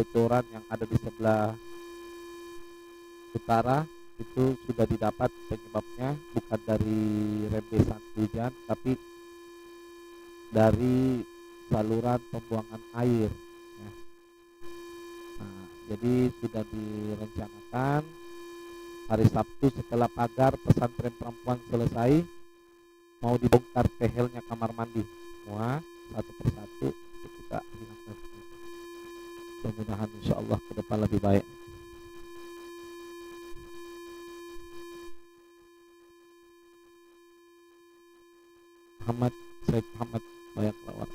kebocoran yang ada di sebelah utara itu sudah didapat penyebabnya bukan dari rembesan hujan tapi dari saluran pembuangan air ya. Nah, jadi sudah direncanakan hari Sabtu setelah pagar pesantren perempuan selesai mau dibongkar tehelnya kamar mandi semua satu persatu untuk kita hilangkan. Mudah-mudahan insya Allah ke depan lebih baik. Muhammad Said Muhammad Bayak Lawar.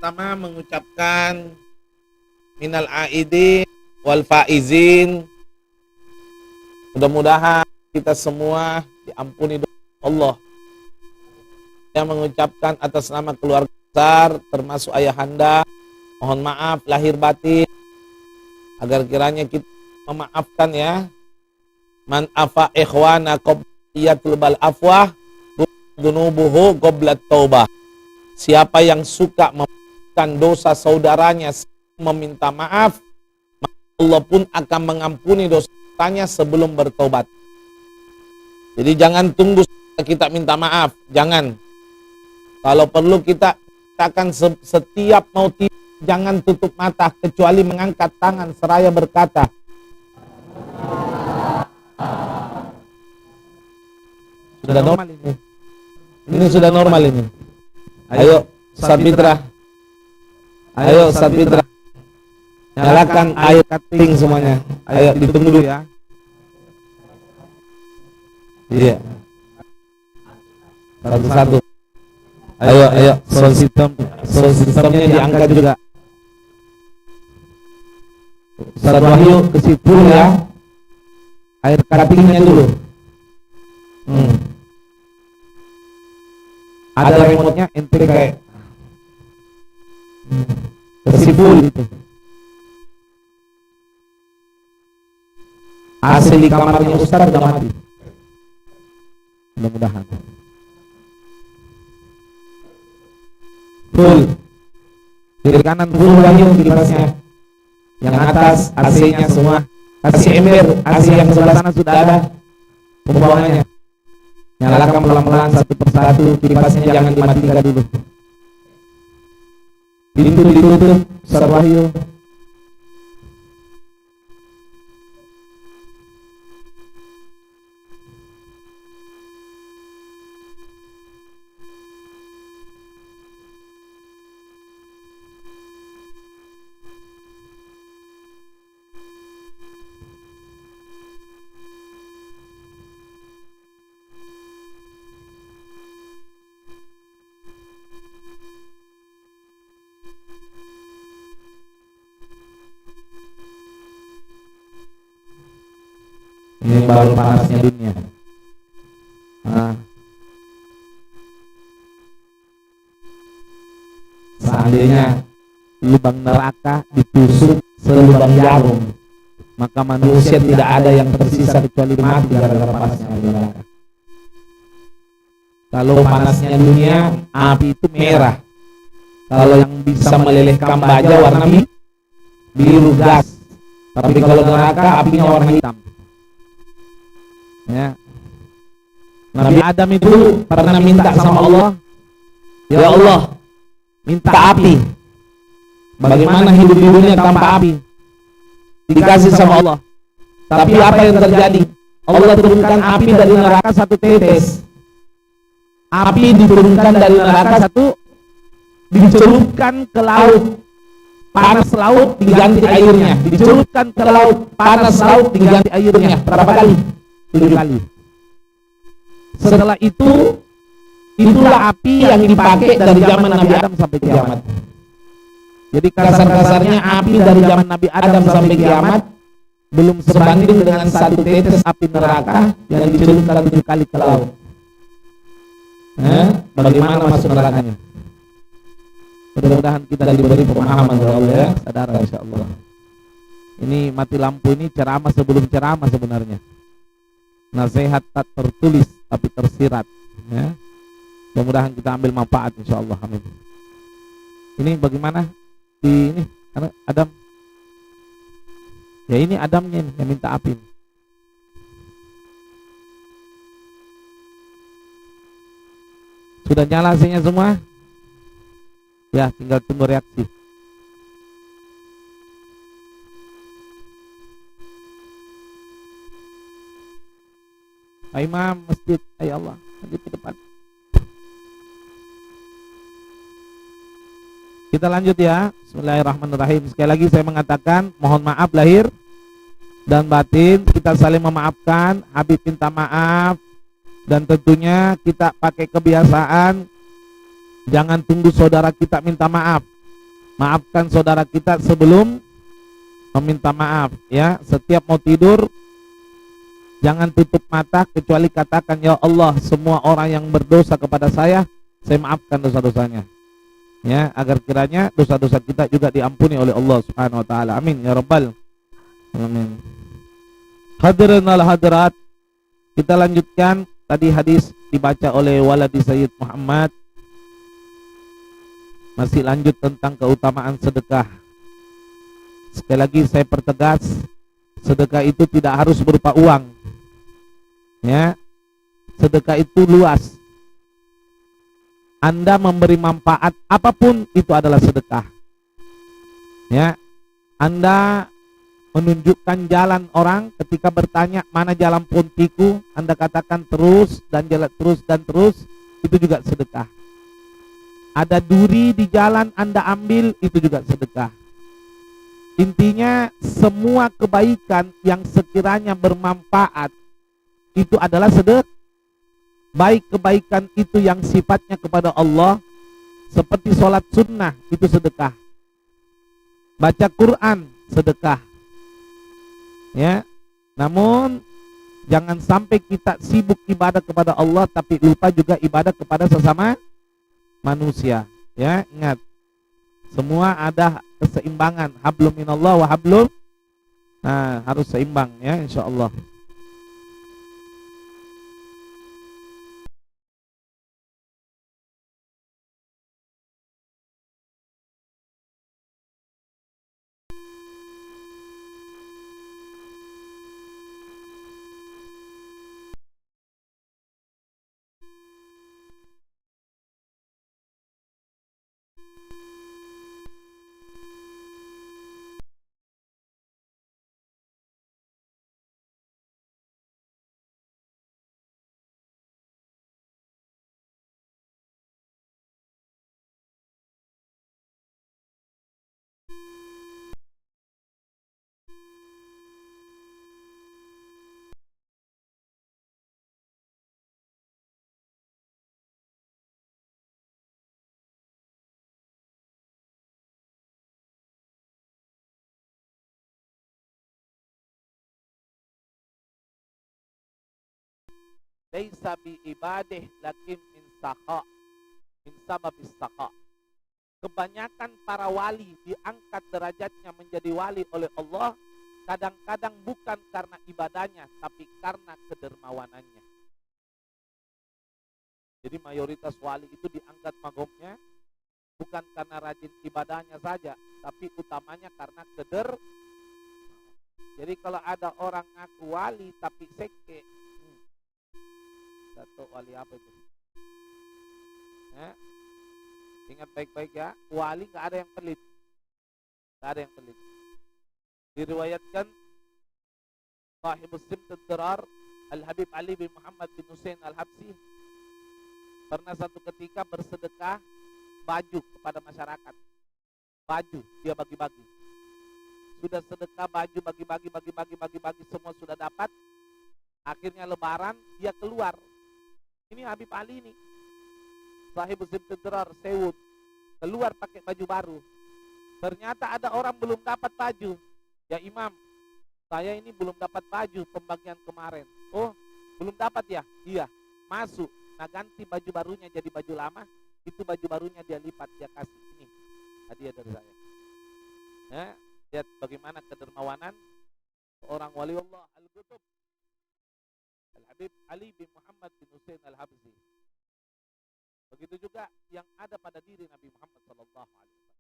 pertama mengucapkan minal aidin wal faizin. Mudah-mudahan kita semua diampuni dosa Allah. Yang mengucapkan atas nama keluarga besar termasuk ayahanda, mohon maaf lahir batin, agar kiranya kita memaafkan ya. Man afa ikhwana qablatul bal afwah dunubuhu qablat taubah. Siapa yang suka memaafkan dosa saudaranya, meminta maaf, Allah pun akan mengampuni dosanya sebelum bertobat. Jadi jangan tunggu kita minta maaf, jangan. Kalau perlu kita akan setiap mau tidur, jangan tutup mata kecuali mengangkat tangan seraya berkata, sudah normal ini. Ini sudah normal ini. Ayo Sabitra. Ayo Sabitra. Nyalakan air cutting semuanya. Ayo ditunggu dulu ya. Iya. Satu-satu. Ayo sound systemnya diangkat juga. Ustaz Wahyu ke situ ya. Air cuttingnya dulu. Ada remote-nya ente kayak kesipul gitu. AC di kamarnya Ustaz udah mati. Mudah-mudahan. Full. Kiri kanan full Wahyu kipasnya. Yang atas AC-nya semua. Kasih ember AC yang sebelah sana sudah ada pembuangannya. Nyalakan pelan-pelan satu persatu, kipasnya jangan dimatikan dulu. Pintu ditutup, Ustaz Wahyu. Ini baru panasnya dunia. Seandainya lubang neraka ditusuk selubang jarum, maka manusia tidak ada yang tersisa kecuali mati gara-gara panasnya neraka. Kalau panasnya dunia, api itu merah. Kalau yang bisa melelehkan baja warna biru gas. Tapi kalau neraka apinya warna hitam. Ya. Nabi Adam itu pernah minta sama Allah, ya Allah, minta api. Bagaimana hidup di dunia tanpa api? Dikasih sama Allah. Tapi apa yang terjadi? Allah turunkan api dari neraka satu tetes. Api diturunkan dari neraka satu, dicelupkan ke laut. Panas laut diganti airnya. Dicelupkan ke laut. Panas laut diganti airnya. Berapa kali? 7 kali. Setelah itu, itulah api yang dipakai dari zaman Nabi Adam sampai kiamat. Jadi kasar-kasarnya api dari zaman Nabi Adam sampai kiamat belum sebanding dengan satu tetes api neraka yang dicelupkan 7 kali ke laut. Bagaimana masuk nerakanya? Mudah-mudahan kita diberi pemahaman oleh Allah ya, sadar insyaallah. Ini mati lampu ini ceramah sebelum ceramah sebenarnya. Nasihat tak tertulis tapi tersirat ya. Mudah-mudahan kita ambil manfaat insyaallah. Amin. Ini bagaimana di ini Adam? Ya ini Adamnya nih yang minta api. Sudah nyala AC-nya semua? Ya, tinggal tunggu reaksi. Pak Imam masjid, ya Allah, lanjut ke depan. Kita lanjut ya. Bismillahirrahmanirrahim. Sekali lagi saya mengatakan mohon maaf lahir dan batin. Kita saling memaafkan. Habib minta maaf. Dan tentunya kita pakai kebiasaan jangan tunggu saudara kita minta maaf. maafkan saudara kita sebelum meminta maaf ya. Setiap mau tidur jangan tutup mata kecuali katakan, ya Allah, semua orang yang berdosa kepada saya maafkan dosa-dosanya ya, agar kiranya dosa-dosa kita juga diampuni oleh Allah Subhanahu wa taala. Amin ya rabbal alamin. Hadirin wal hadirat, kita lanjutkan tadi hadis dibaca oleh Waladi Sayyid Muhammad. Masih lanjut tentang keutamaan sedekah. Sekali lagi saya pertegas, sedekah itu tidak harus berupa uang. Ya. Sedekah itu luas. Anda memberi manfaat apapun itu adalah sedekah. Ya. Anda menunjukkan jalan orang ketika bertanya mana jalan Pontiku, Anda katakan terus dan jalan terus dan terus, itu juga sedekah. Ada duri di jalan Anda ambil, itu juga sedekah. Intinya semua kebaikan yang sekiranya bermanfaat itu adalah sedekah. Baik kebaikan itu yang sifatnya kepada Allah seperti sholat sunnah, itu sedekah. Baca Quran, sedekah. Ya. Namun jangan sampai kita sibuk ibadah kepada Allah tapi lupa juga ibadah kepada sesama manusia. Ya, ingat, semua ada keseimbangan, hablum minallah wa hablum, nah harus seimbang ya, insyaallah. Laisa bi ibadih lakin min saqa, min sababis saqa. Kebanyakan para wali diangkat derajatnya menjadi wali oleh Allah kadang-kadang bukan karena ibadahnya tapi karena kedermawanannya. Jadi mayoritas wali itu diangkat magomnya bukan karena rajin ibadahnya saja, tapi utamanya karena Jadi kalau ada orang ngaku wali tapi sekte, Dato wali apa itu? Ingat baik-baik ya, wali nggak ada yang pelit, nggak ada yang pelit. Diriwayatkan Sahih Muslim Tadrar Al-Habib Ali bin Muhammad bin Hussein Al-Habsi pernah satu ketika bersedekah baju kepada masyarakat. Baju dia bagi-bagi. Sudah sedekah baju bagi-bagi semua sudah dapat. Akhirnya lebaran dia keluar. Ini Habib Ali ini. Sahib Muslim Tadrar Sewud keluar pakai baju baru. Ternyata ada orang belum dapat baju. Ya Imam, saya ini belum dapat baju pembagian kemarin. Oh, belum dapat ya? Iya. Masuk. Nah, ganti baju barunya jadi baju lama. Itu baju barunya dia lipat, dia kasih. Ini hadiah dari saya. Ya, lihat bagaimana kedermawanan seorang wali Allah Al-Qutub Al-Habib Ali bin Muhammad bin Hussein Al-Habsi. Begitu juga yang ada pada diri Nabi Muhammad sallallahu alaihi wasallam.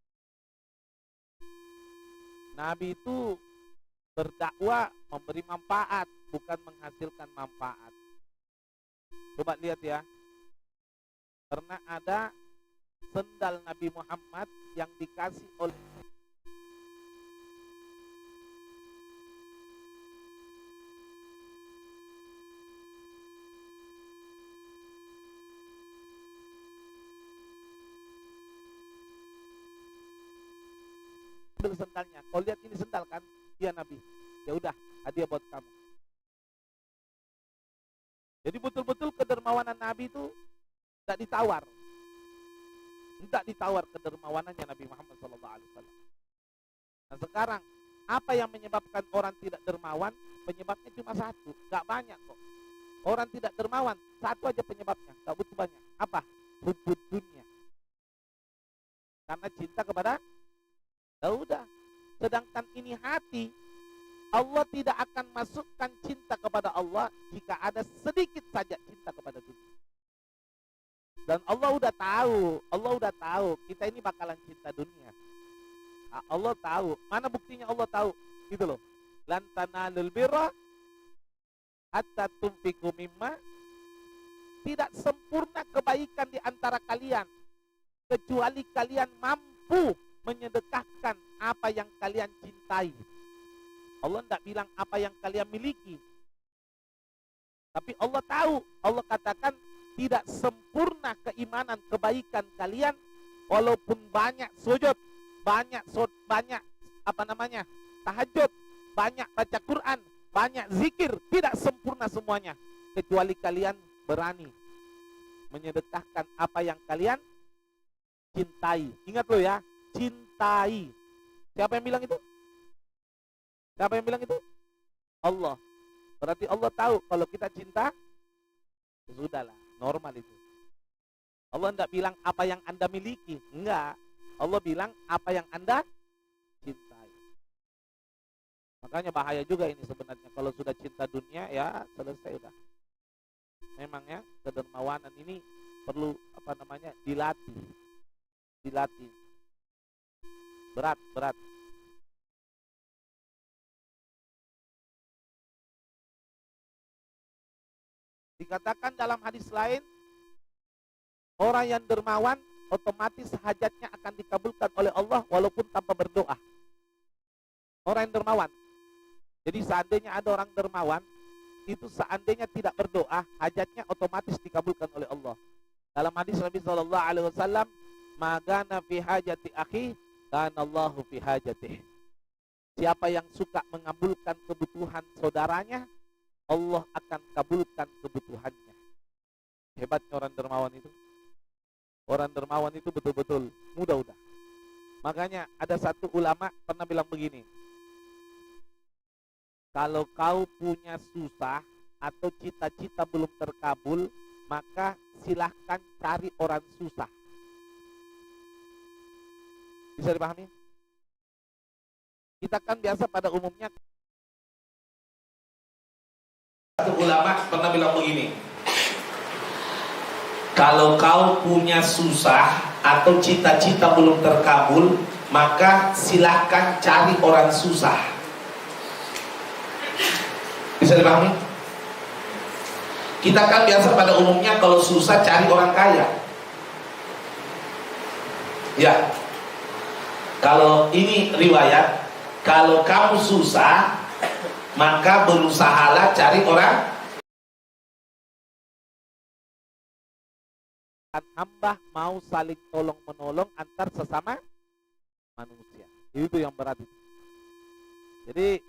Nabi itu berdakwah memberi manfaat, bukan menghasilkan manfaat. Coba lihat ya. Pernah ada sendal Nabi Muhammad yang dikasih oleh sendalnya. Kau lihat ini sendal kan? Iya Nabi. Ya udah, hadiah buat kamu. Jadi betul-betul kedermawanan Nabi itu tidak ditawar. Enggak ditawar kedermawanannya Nabi Muhammad SAW. Nah sekarang, apa yang menyebabkan orang tidak dermawan? Penyebabnya cuma satu, enggak banyak kok. Orang tidak dermawan, satu aja penyebabnya, enggak butuh banyak. Apa? Hubbud dunia. Karena cinta kepada, ya udah. Sedangkan ini hati, Allah tidak akan masukkan cinta kepada Allah jika ada sedikit saja cinta kepada dunia. Dan Allah udah tahu kita ini bakalan cinta dunia. Allah tahu. Mana buktinya Allah tahu? Gitu loh. Lan tanalul birra hatta tunfiqu mimma. Tidak sempurna kebaikan di antara kalian kecuali kalian mampu menyedekahkan apa yang kalian cintai. Allah tidak bilang apa yang kalian miliki. Tapi Allah tahu. Allah katakan tidak sempurna keimanan kebaikan kalian walaupun banyak sujud, banyak tahajud, banyak baca Quran, banyak zikir, tidak sempurna semuanya kecuali kalian berani menyedekahkan apa yang kalian cintai. Ingat lo ya, cintai. Siapa yang bilang itu? Siapa yang bilang itu? Allah. Berarti Allah tahu kalau kita cinta, ya sudahlah, normal itu. Allah tidak bilang apa yang Anda miliki. Enggak. Allah bilang apa yang Anda cintai. Makanya bahaya juga ini sebenarnya. Kalau sudah cinta dunia, ya selesai udah. Memangnya kedermawanan ini perlu dilatih. Dilatih. Berat. Dikatakan dalam hadis lain, orang yang dermawan otomatis hajatnya akan dikabulkan oleh Allah walaupun tanpa berdoa. Orang yang dermawan. Jadi seandainya ada orang dermawan, itu seandainya tidak berdoa, hajatnya otomatis dikabulkan oleh Allah. Dalam hadis Nabi SAW, "Magana fi hajati akhi, kana Allahu fi hajatih." Siapa yang suka mengabulkan kebutuhan saudaranya, Allah akan kabulkan kebutuhannya. Hebatnya orang dermawan itu. Orang dermawan itu betul-betul mudah. Makanya ada satu ulama pernah bilang begini. Kalau kau punya susah atau cita-cita belum terkabul, maka silahkan cari orang susah. Bisa dipahami? Kita kan biasa pada umumnya. Satu ulama pernah bilang begini. Kalau kau punya susah atau cita-cita belum terkabul, maka silahkan cari orang susah. Bisa dipahami? Kita kan biasa pada umumnya kalau susah cari orang kaya. Ya. Kalau ini riwayat, kalau kamu susah, maka berusahalah cari orang. Hamba mau saling tolong menolong antar sesama manusia. Itu yang berat itu. Jadi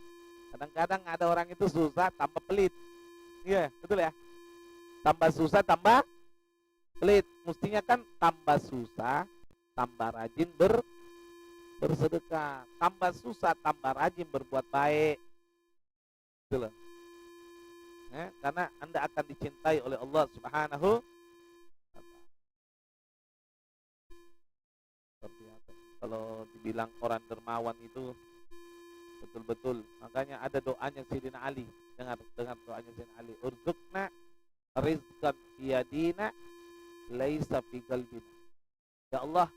kadang-kadang ada orang itu susah tambah pelit. Iya, betul ya? Tambah susah tambah pelit. Mestinya kan tambah susah tambah rajin bersedekah. Tambah susah tambah rajin berbuat baik. Gitu loh. Karena Anda akan dicintai oleh Allah Subhanahu wa ta'ala. Seperti apa? Kalau dibilang orang dermawan itu betul-betul. Makanya ada doanya Sayyidina Ali. Dengar doanya Sayyidina Ali. Urzukna rizqan biyadina laisa fi qalbina. Ya Allah,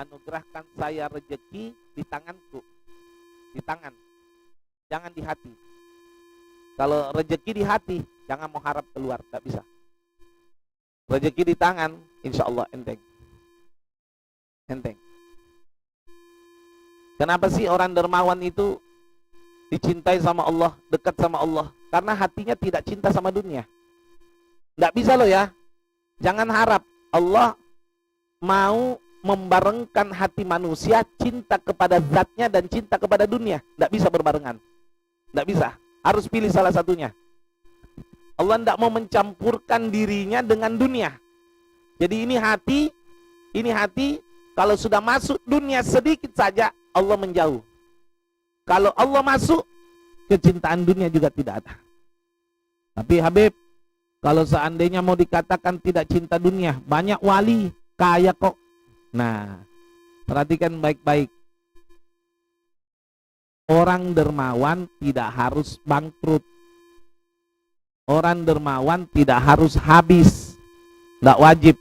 anugerahkan saya rezeki di tanganku. Di tangan. Jangan di hati. Kalau rezeki di hati, jangan mau harap keluar, tak bisa. Rezeki di tangan, insya Allah enteng. Enteng. Kenapa sih orang dermawan itu dicintai sama Allah, dekat sama Allah? Karena hatinya tidak cinta sama dunia. Nggak bisa loh ya. Jangan harap Allah mau membarengkan hati manusia cinta kepada zatnya dan cinta kepada dunia. Nggak bisa berbarengan. Nggak bisa. Harus pilih salah satunya. Allah tidak mau mencampurkan dirinya dengan dunia. Jadi ini hati Kalau sudah masuk dunia sedikit saja, Allah menjauh. Kalau Allah masuk, kecintaan dunia juga tidak ada. Tapi Habib, kalau seandainya mau dikatakan tidak cinta dunia, banyak wali, kaya kok. Nah, perhatikan baik-baik. Orang dermawan tidak harus bangkrut. Orang dermawan tidak harus habis. Tidak wajib.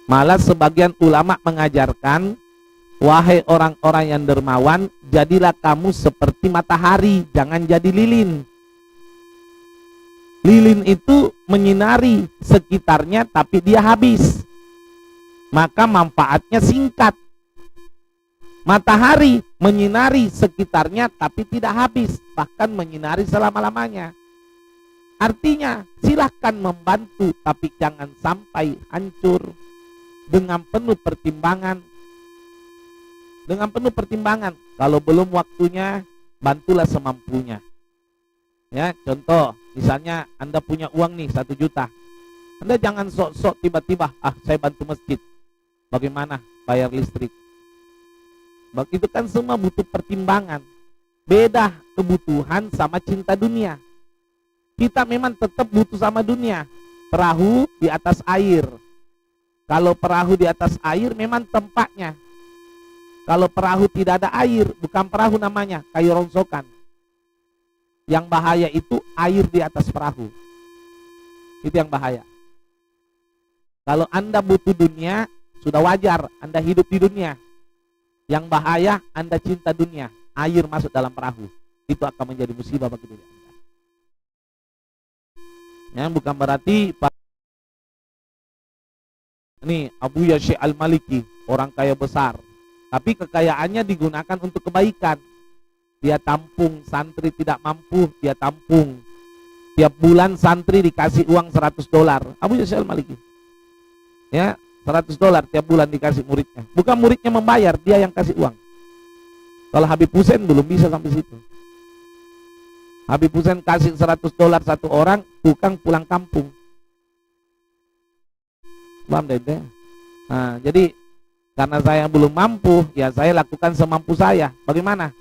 Malah sebagian ulama mengajarkan, wahai orang-orang yang dermawan, jadilah kamu seperti matahari, jangan jadi lilin. Lilin itu menyinari sekitarnya tapi dia habis. Maka manfaatnya singkat. Matahari menyinari sekitarnya tapi tidak habis, bahkan menyinari selama-lamanya. Artinya silahkan membantu, tapi jangan sampai hancur. Dengan penuh pertimbangan. Dengan penuh pertimbangan. Kalau belum waktunya, bantulah semampunya. Ya, contoh, misalnya Anda punya uang nih 1 juta. Anda jangan sok-sok tiba-tiba, saya bantu masjid. Bagaimana bayar listrik? Itu kan semua butuh pertimbangan. Beda kebutuhan sama cinta dunia. Kita memang tetap butuh sama dunia. Perahu di atas air. Kalau perahu di atas air memang tempatnya. Kalau perahu tidak ada air, bukan perahu namanya, kayu rongsokan. Yang bahaya itu air di atas perahu. Itu yang bahaya. Kalau Anda butuh dunia, sudah wajar Anda hidup di dunia. Yang bahaya Anda cinta dunia, air masuk dalam perahu, itu akan menjadi musibah bagi diri Anda. Ya, bukan berarti ini Abu Syekh Al-Maliki, orang kaya besar, tapi kekayaannya digunakan untuk kebaikan. Dia tampung santri tidak mampu, dia tampung. Tiap bulan santri dikasih uang $100. Abu Syekh Al-Maliki. Ya, $100 tiap bulan dikasih muridnya. Bukan muridnya membayar, dia yang kasih uang. Kalau Habib Hussein belum bisa sampai situ. Habib Hussein kasih $100 satu orang, tukang pulang kampung. Paham deh? Nah, jadi karena saya belum mampu, ya saya lakukan semampu saya. Bagaimana?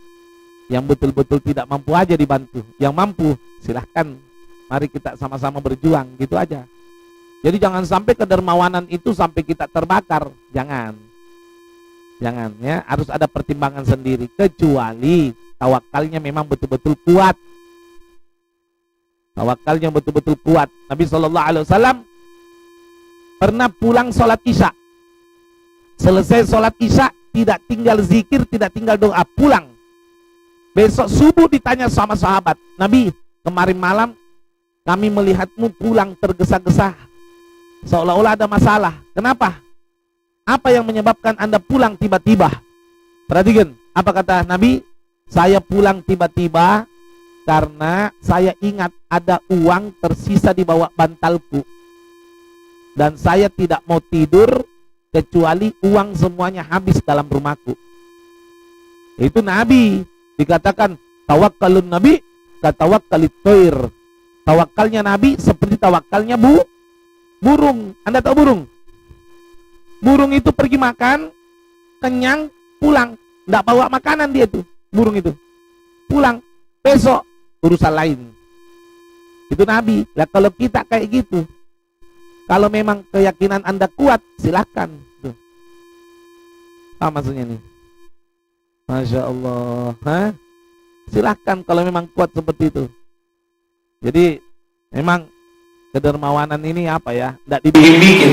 Yang betul-betul tidak mampu aja dibantu. Yang mampu, silahkan. Mari kita sama-sama berjuang, gitu aja. Jadi jangan sampai kedermawanan itu sampai kita terbakar. Jangan ya, harus ada pertimbangan sendiri. Kecuali tawakalnya memang betul-betul kuat. Tawakalnya betul-betul kuat. Nabi SAW pernah pulang sholat isya. Selesai sholat isya, tidak tinggal zikir, tidak tinggal doa, pulang. Besok subuh ditanya sama sahabat, Nabi, kemarin malam kami melihatmu pulang tergesa-gesa, seolah-olah ada masalah. Kenapa? Apa yang menyebabkan Anda pulang tiba-tiba? Perhatikan, apa kata Nabi? Saya pulang tiba-tiba karena saya ingat ada uang tersisa di bawah bantalku. Dan saya tidak mau tidur kecuali uang semuanya habis dalam rumahku. Itu Nabi. Dikatakan tawakkalun Nabi katawakkalit thair. Tawakalnya Nabi seperti tawakalnya burung. Anda tahu burung? Burung itu pergi makan, kenyang, pulang. Tidak bawa makanan dia tuh, burung itu. Pulang, besok urusan lain. Itu Nabi. Lah kalau kita kayak gitu, kalau memang keyakinan Anda kuat, silahkan. Tuh. Apa maksudnya nih? Masya Allah. Silahkan kalau memang kuat seperti itu. Jadi memang kedermawanan ini apa ya? Tidak dibikin-bikin.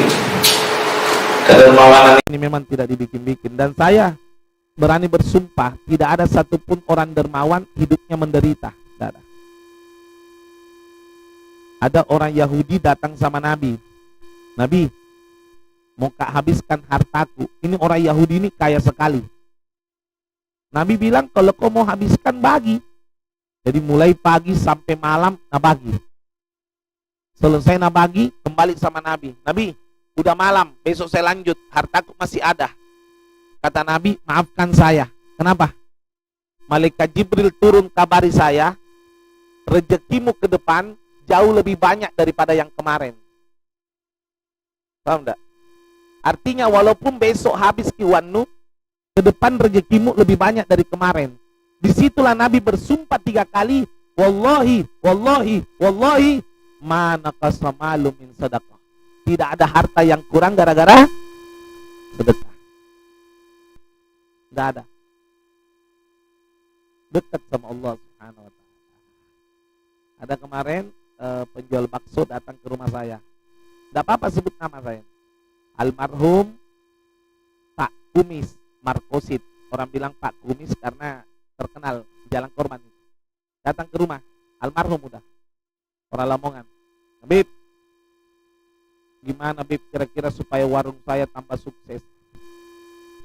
Kedermawanan ini memang tidak dibikin-bikin. Dan saya berani bersumpah, tidak ada satupun orang dermawan hidupnya menderita. Tidak ada. Ada orang Yahudi datang sama Nabi. Nabi, mau habiskan hartaku. Ini orang Yahudi ini kaya sekali. Nabi bilang, kalau kau mau habiskan, bagi. Jadi mulai pagi sampai malam, nabagi. Selesai nabagi, kembali sama Nabi. Nabi, udah malam, besok saya lanjut, hartaku masih ada. Kata Nabi, maafkan saya. Kenapa? Malaikat Jibril turun kabari saya, rezekimu ke depan jauh lebih banyak daripada yang kemarin. Paham enggak? Artinya walaupun besok habis kiwannu, ke depan rezekimu lebih banyak dari kemarin. Disitulah Nabi bersumpah 3 kali, wallahi, wallahi, wallahi, ma naqasa malu min sadaqah. Tidak ada harta yang kurang gara-gara sedekah. Tidak ada. Dekat sama Allah Subhanahu wa taala. Ada kemarin penjual bakso datang ke rumah saya. Tidak apa-apa sebut nama saya. Almarhum Pak Kumis Markosit. Orang bilang Pak Kumis karena terkenal di Jalan Korban. Datang ke rumah, almarhum udah. Orang Lamongan. Bib, gimana Bib kira-kira supaya warung saya tambah sukses?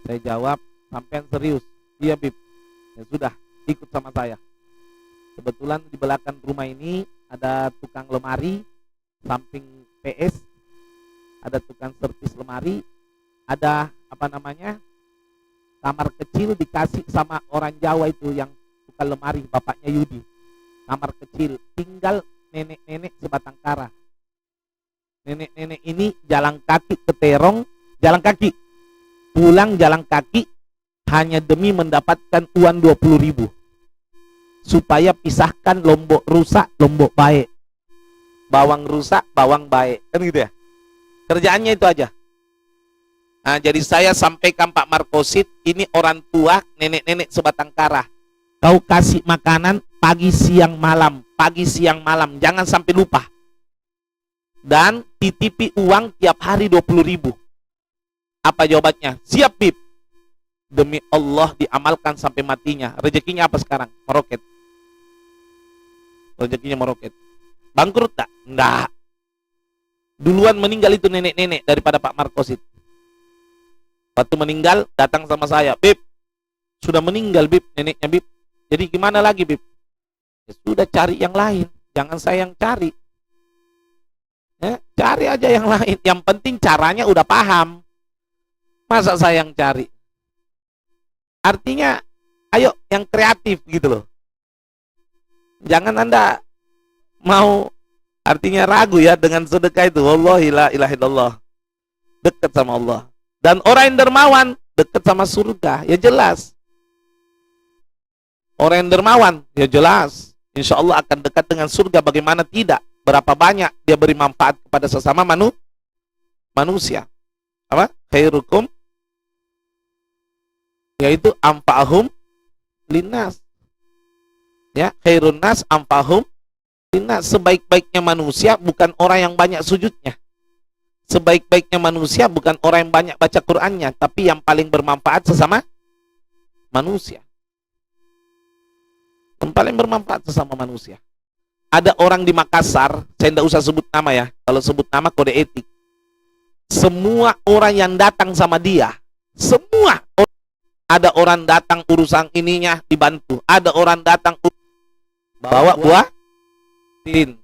Saya jawab, sampean serius? Iya Bib. Ya sudah, ikut sama saya. Kebetulan di belakang rumah ini ada tukang lemari, samping PS, ada tukang servis lemari, ada kamar kecil dikasih sama orang Jawa itu yang tukang lemari, bapaknya Yudi. Kamar kecil, tinggal nenek-nenek sebatang kara. Nenek-nenek ini jalan kaki ke terong, jalan kaki, pulang jalan kaki hanya demi mendapatkan uang 20.000 supaya pisahkan lombok rusak, lombok baik, bawang rusak, bawang baik, kan gitu ya. Kerjaannya itu aja. Nah, jadi saya sampaikan Pak Markosit, ini orang tua, nenek-nenek sebatang kara. Kau kasih makanan pagi, siang, malam. Pagi, siang, malam. Jangan sampai lupa. Dan titipi uang tiap hari 20.000. Apa jawabannya? Siap, Bib. Demi Allah diamalkan sampai matinya. Rezekinya apa sekarang? Meroket. Rezekinya meroket. Bangkrut tak? Enggak. Duluan meninggal itu nenek-nenek daripada Pak Markosit. Waktu meninggal datang sama saya, Bib, sudah meninggal Bib, neneknya Bib. Jadi gimana lagi Bib? Ya sudah, cari yang lain, jangan saya yang cari. Ya, cari aja yang lain. Yang penting caranya udah paham. Masa saya yang cari? Artinya, ayo yang kreatif gitu loh. Jangan Anda mau artinya ragu ya dengan sedekah itu. Wallahi la ilaha illallah. Dekat sama Allah. Dan orang yang dermawan dekat sama surga, ya jelas. Orang yang dermawan, ya jelas. Insya Allah akan dekat dengan surga. Bagaimana tidak? Berapa banyak dia beri manfaat kepada sesama manusia. Apa? Khairukum, yaitu anfa'ahum linnas. Ya, khairun nas anfa'ahum linnas. Sebaik-baiknya manusia bukan orang yang banyak sujudnya. Sebaik-baiknya manusia bukan orang yang banyak baca Qur'annya, tapi yang paling bermanfaat sesama manusia. Yang paling bermanfaat sesama manusia. Ada orang di Makassar, saya tidak usah sebut nama ya, kalau sebut nama kode etik. Semua orang yang datang sama dia, semua. Ada orang datang urusan ininya dibantu, ada orang datang bawa buah tin.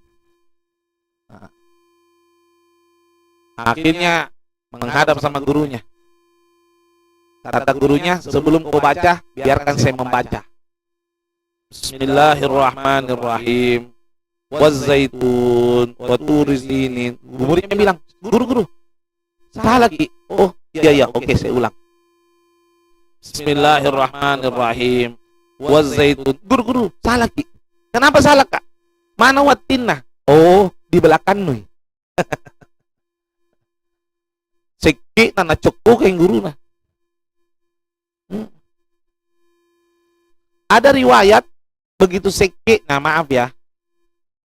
Akhirnya menghadap sama gurunya. Kata gurunya, sebelum kau baca, biarkan saya membaca. Bismillahirrahmanirrahim. Wazzaitun wa turizinin. Gurunya bilang, guru, salah lagi. Oh, iya, oke, saya ulang. Bismillahirrahmanirrahim. Wazzaitun. Guru, salah lagi. Kenapa salah, Kak? Mana watinna? Oh, di belakang nih. Seki na cokok yang guru na. Ada riwayat begitu seki, nah maaf ya.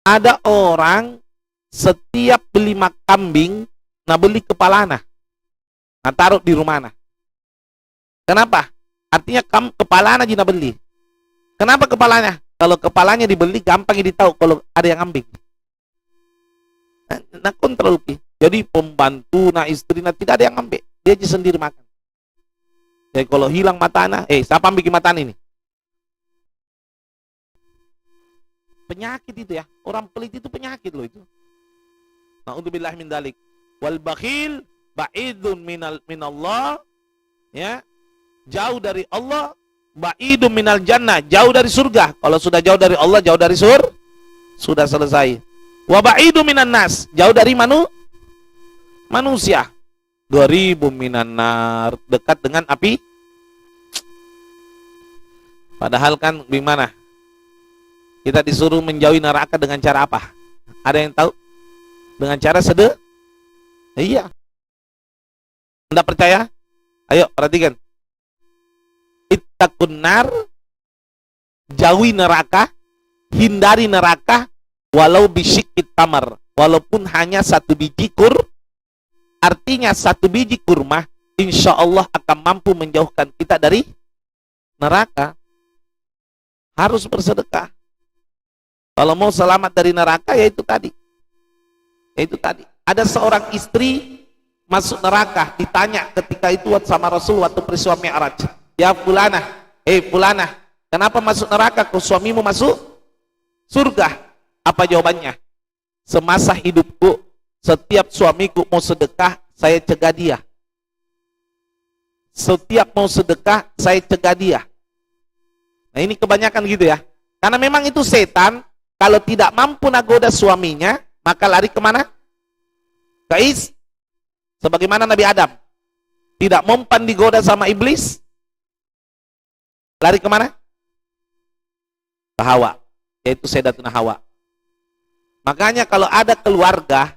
Ada orang setiap beli kambing, nah beli kepalana. Nah taruh di rumah nah. Kenapa? Artinya kepalana jina beli. Kenapa kepalanya? Kalau kepalanya dibeli gampang ditahu kalau ada yang ambil. Nah kontrol ki. Jadi pembantu, istri, tidak ada yang ambil. Dia aja sendiri makan. Jadi kalau hilang matana, siapa bikin matana ini? Penyakit itu ya. Orang pelit itu penyakit loh itu. Na'udzubillah min dalik. Wal bakhil ba'idun minallah. Ya. Jauh dari Allah, ba'idun minal jannah, jauh dari surga. Kalau sudah jauh dari Allah, jauh dari sudah selesai. Wa ba'idun minan nas, jauh dari manusia. 2000 minan nar, dekat dengan api. Padahal kan gimana? Kita disuruh menjauhi neraka dengan cara apa? Ada yang tahu? Dengan cara Iya. Anda percaya? Ayo perhatikan. Ittaqun nar, jauhi neraka, hindari neraka, walau bisyikit tamar, walaupun hanya satu biji artinya satu biji kurma, insya Allah akan mampu menjauhkan kita dari neraka. Harus bersedekah. Kalau mau selamat dari neraka, yaitu tadi. Ada seorang istri masuk neraka, ditanya ketika itu sama Rasul waktu peristiwa Mi'raj. Ya fulanah, fulanah, kenapa masuk neraka? Kau suamimu masuk surga. Apa jawabannya? Semasa hidupku, setiap suamiku mau sedekah, saya cegah dia. Setiap mau sedekah, saya cegah dia. Nah ini kebanyakan gitu ya. Karena memang itu setan, kalau tidak mampu nagoda suaminya, maka lari kemana? Guys, sebagaimana Nabi Adam tidak mempan digoda sama iblis, lari kemana? Ke Hawa, yaitu Sayyidatuna Hawa. Makanya kalau ada keluarga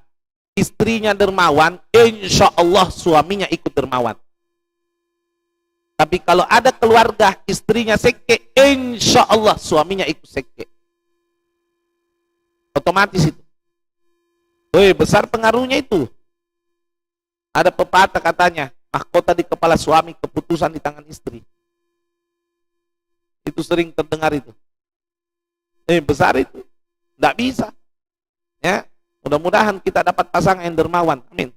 istrinya dermawan, insya Allah suaminya ikut dermawan. Tapi kalau ada keluarga istrinya seke, insya Allah suaminya ikut seke. Otomatis itu. Besar pengaruhnya itu. Ada pepatah katanya, mahkota di kepala suami, keputusan di tangan istri. Itu sering terdengar itu. Besar itu. Tidak bisa. Ya, mudah-mudahan kita dapat pasangan yang dermawan. Amin.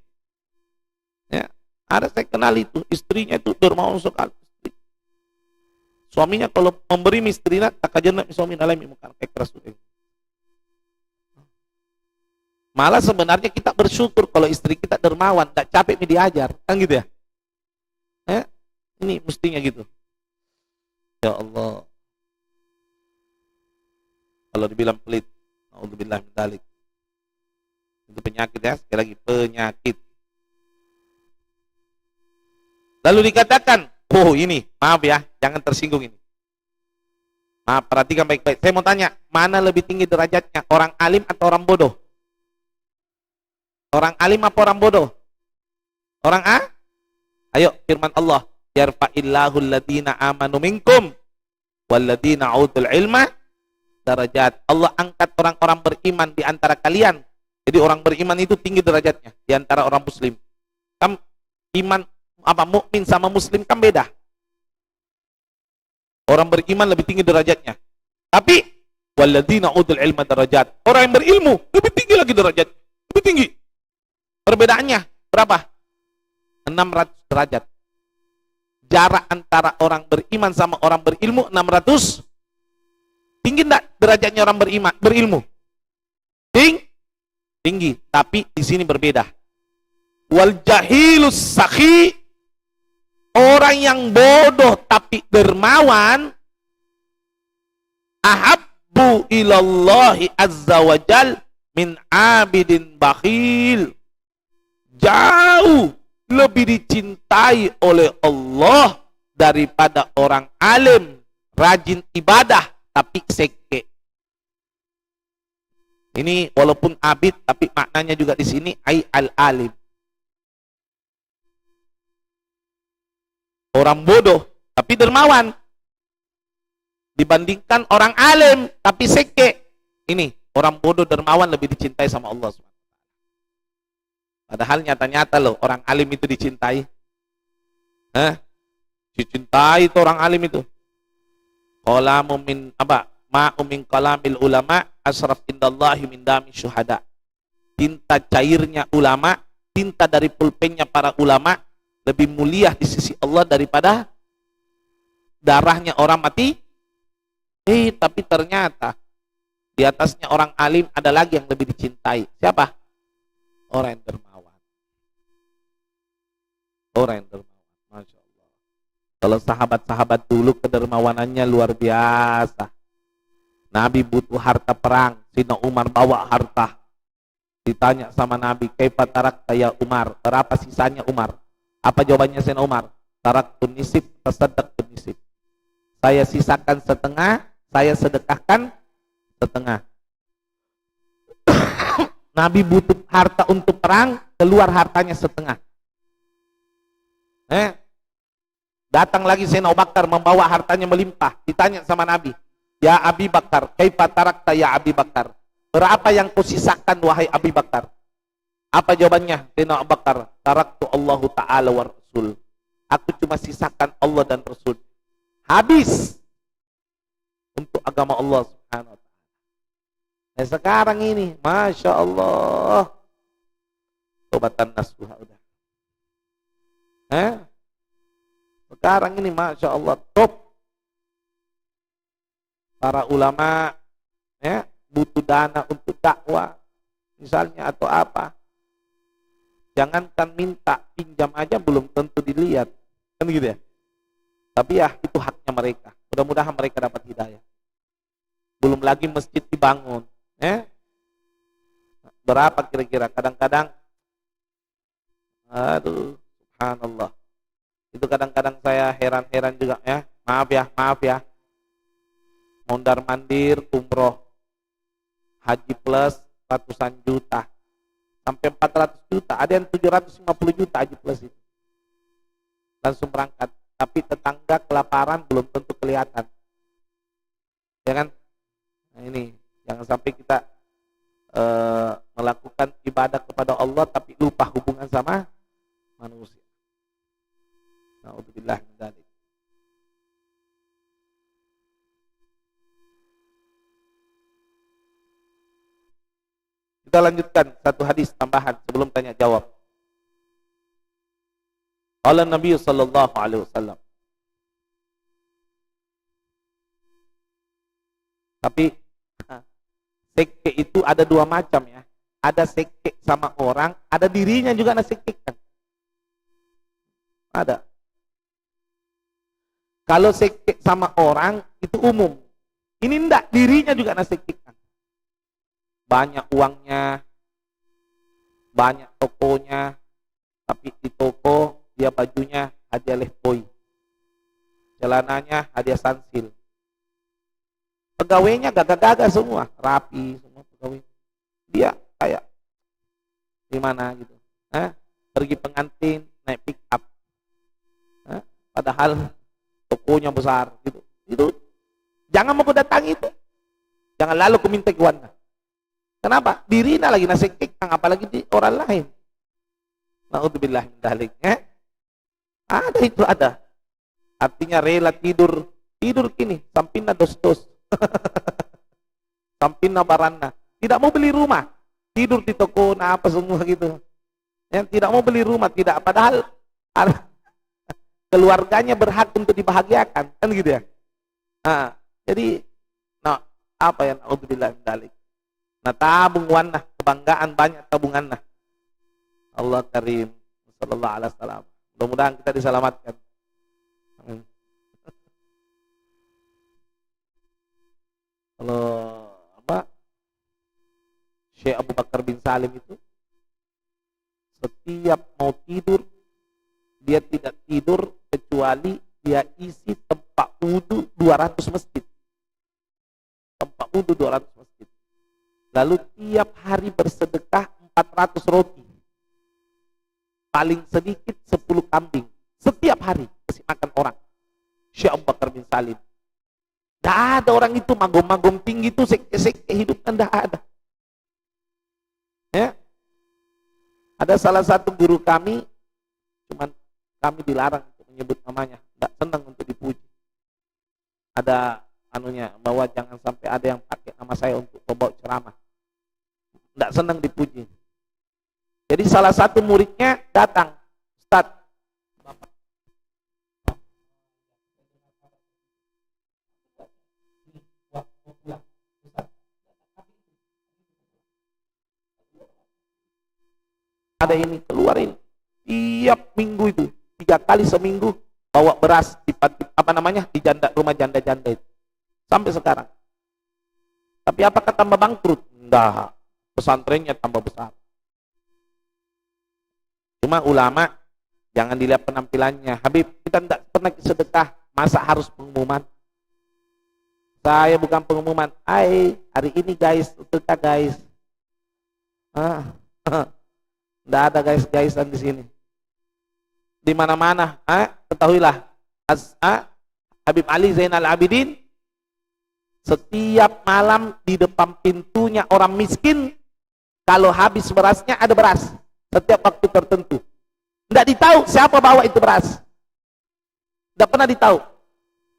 Ya, ada saya kenal itu, istrinya itu dermawan sekali. Suaminya kalau memberi istrinya, tak kajian suami dalam muka keras. Malah sebenarnya kita bersyukur kalau istri kita dermawan, tak capek diajar, kan gitu ya? Ini mestinya gitu. Ya Allah. Kalau dibilang pelit, naudzubillah min dzalik. Itu penyakit ya, sekali lagi penyakit. Lalu dikatakan, ini, maaf ya, jangan tersinggung ini. Maaf, perhatikan baik-baik. Saya mau tanya, mana lebih tinggi derajatnya, orang alim atau orang bodoh? Orang alim apa orang bodoh? Orang Ayo, firman Allah, yarfa'illahu alladhina amanu minkum walladhina utul ilma darajat. Allah angkat orang-orang beriman di antara kalian. Jadi orang beriman itu tinggi derajatnya di antara orang muslim. Kan iman mukmin sama muslim kan beda. Orang beriman lebih tinggi derajatnya. Tapi walladzina utul ilma darajat. Orang yang berilmu lebih tinggi lagi derajatnya. Lebih tinggi. Perbedaannya berapa? 600 derajat. Jarak antara orang beriman sama orang berilmu 600. Tinggi enggak derajatnya orang berilmu? Tinggi, tapi di sini berbeda. Wal jahilus sakhi, orang yang bodoh tapi dermawan, ahabbu ilallahi azza wa jal min abidin bakhil. Jauh lebih dicintai oleh Allah daripada orang alim, rajin ibadah tapi seke. Ini walaupun abid tapi maknanya juga di sini al-alim. Orang bodoh tapi dermawan dibandingkan orang alim tapi seke. Ini orang bodoh dermawan lebih dicintai sama Allah SWT. Padahal nyata-nyata loh orang alim itu dicintai. Dicintai itu orang alim itu. Qalamu min ma'u min kalamil ulama asraf indallahi min dami syuhada. Tinta cairnya ulama, tinta dari pulpennya para ulama lebih mulia di sisi Allah daripada darahnya orang mati. Tapi ternyata di atasnya orang alim ada lagi yang lebih dicintai. Siapa? Orang yang dermawan. Orang yang dermawan. Masya Allah. Kalau sahabat-sahabat dulu kedermawanannya luar biasa. Nabi butuh harta perang, Sina Umar bawa harta. Ditanya sama Nabi, kaifa tarakta ya Umar? Berapa sisanya Umar? Apa jawabannya Sayyidina Umar? Taraktun nisib, tasaddaqtun nisib. Saya sisakan setengah, saya sedekahkan setengah. Nabi butuh harta untuk perang, keluar hartanya setengah. Datang lagi Sayyidina Abu Bakar membawa hartanya melimpah. Ditanya sama Nabi, ya Abi Bakar, kaifa tarakta ya Abi Bakar? Berapa yang kau sisakan wahai Abi Bakar? Apa jawabannya Sayyidina Abu Bakar? Taraktu Allahu Ta'ala wa Rasul. Aku cuma sisakan Allah dan Rasul. Habis untuk agama Allah Subhanahu wa Ta'ala. Nah sekarang ini, Masya Allah, tobatan nasuha udah. Sekarang ini Masya Allah top. Para ulama butuh dana untuk dakwah misalnya atau apa. Jangankan minta, pinjam aja belum tentu dilihat. Kan gitu ya. Tapi ya itu haknya mereka. Mudah-mudahan mereka dapat hidayah. Belum lagi masjid dibangun. Berapa kira-kira? Kadang-kadang aduh, subhanallah. Itu kadang-kadang saya heran-heran juga ya. Maaf ya. Mondar-mandir umroh haji plus ratusan juta sampai 400 juta, ada yang 750 juta haji plus itu. Langsung berangkat, tapi tetangga kelaparan belum tentu kelihatan. Ya kan? Nah ini, jangan sampai kita melakukan ibadah kepada Allah tapi lupa hubungan sama manusia. Na'udzubillah min dzalik. Kita lanjutkan satu hadis tambahan sebelum tanya jawab. Qala Nabi sallallahu alaihi wasallam. Tapi sekte itu ada dua macam ya. Ada sekte sama orang, ada dirinya juga ada sekte kan. Ada. Kalau sekte sama orang itu umum. Ini enggak, dirinya juga ada sekte kan. Banyak uangnya, banyak tokonya, tapi di toko dia bajunya hadiah lefboy, celananya hadiah Sansil, pegawainya gagah-gagah semua, rapi semua pegawai. Dia kayak gimana gitu, pergi pengantin naik pick up, padahal tokonya besar gitu. Itu jangan mau datangi itu, jangan lalu ku minta kiwana. Kenapa? Dirina lagi nasi kikang, apalagi di orang lain. Na'udzubillah min dzalik. Ada itu ada. Artinya rela tidur kini, sampinna dos-dos. Sampinna barana. Tidak mau beli rumah, tidur di toko nah apa semua gitu. Yang tidak mau beli rumah, tidak, padahal keluarganya berhak untuk dibahagiakan, kan gitu ya. Jadi apa yang na'udzubillah min dzalik. Nah tabung wanah, kebanggaan banyak tabungan nah. Allah Karim sallallahu alaihi wasallam. Mudah-mudahan kita diselamatkan. Amin. Kalau apa? Syekh Abu Bakar bin Salim itu setiap mau tidur dia tidak tidur kecuali dia isi tempat wudu 200 masjid. Tempat wudu 200 masjid. Lalu tiap hari bersedekah 400 roti. Paling sedikit 10 kambing. Setiap hari kasih makan orang. Syekh Abu Bakar bin Salim. Tidak ada orang itu magom-magom tinggi itu sekte-sekte hidupnya tidak ada. Ya. Ada salah satu guru kami, cuman kami dilarang untuk menyebut namanya. Tidak senang untuk dipuji. Ada anunya, bahwa jangan sampai ada yang pakai nama saya untuk bawa ceramah. Tidak senang dipuji. Jadi salah satu muridnya datang, Ustaz, ada ini, keluarin tiap minggu itu 3 kali seminggu bawa beras di di rumah janda-janda itu sampai sekarang. Tapi apakah tambah bangkrut? Enggak, pesantrennya tambah besar. Cuma ulama Jangan dilihat penampilannya. Habib, kita tidak pernah sedekah, masa harus pengumuman? Saya bukan pengumuman. Hari ini guys, sedekah guys. Tidak ada guys-guysan di sini. Di mana-mana, ketahuilah, Habib Ali Zainal Abidin setiap malam di depan pintunya orang miskin, kalau habis berasnya ada beras setiap waktu tertentu. Tidak ditahu siapa bawa itu beras. Tidak pernah ditahu.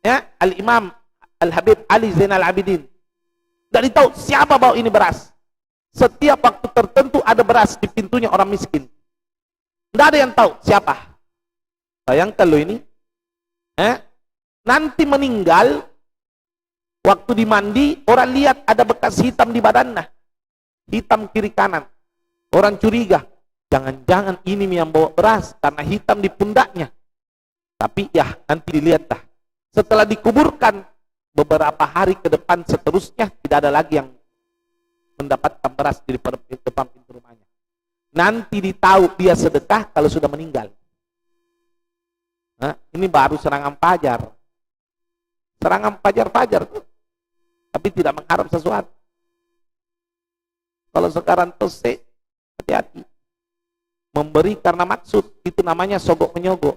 Ya, Al-Imam Al-Habib Ali Zainal Abidin. Tidak ditahu siapa bawa ini beras. Setiap waktu tertentu ada beras di pintunya orang miskin. Tidak ada yang tahu siapa. Bayangkan lo ini. Nanti meninggal, waktu dimandi, orang lihat ada bekas hitam di badannya. Hitam kiri kanan. Orang curiga. Jangan-jangan ini yang bawa beras karena hitam di pundaknya. Tapi ya nanti dilihat dah. Setelah dikuburkan beberapa hari ke depan seterusnya tidak ada lagi yang mendapatkan beras di depan pintu rumahnya. Nanti ditahu dia sedekah kalau sudah meninggal. Ini baru serangan fajar. Serangan fajar-fajar tuh. Tapi tidak mengharap sesuatu. Kalau sekarang tose, hati-hati. Memberi karena maksud, itu namanya sogok menyogok.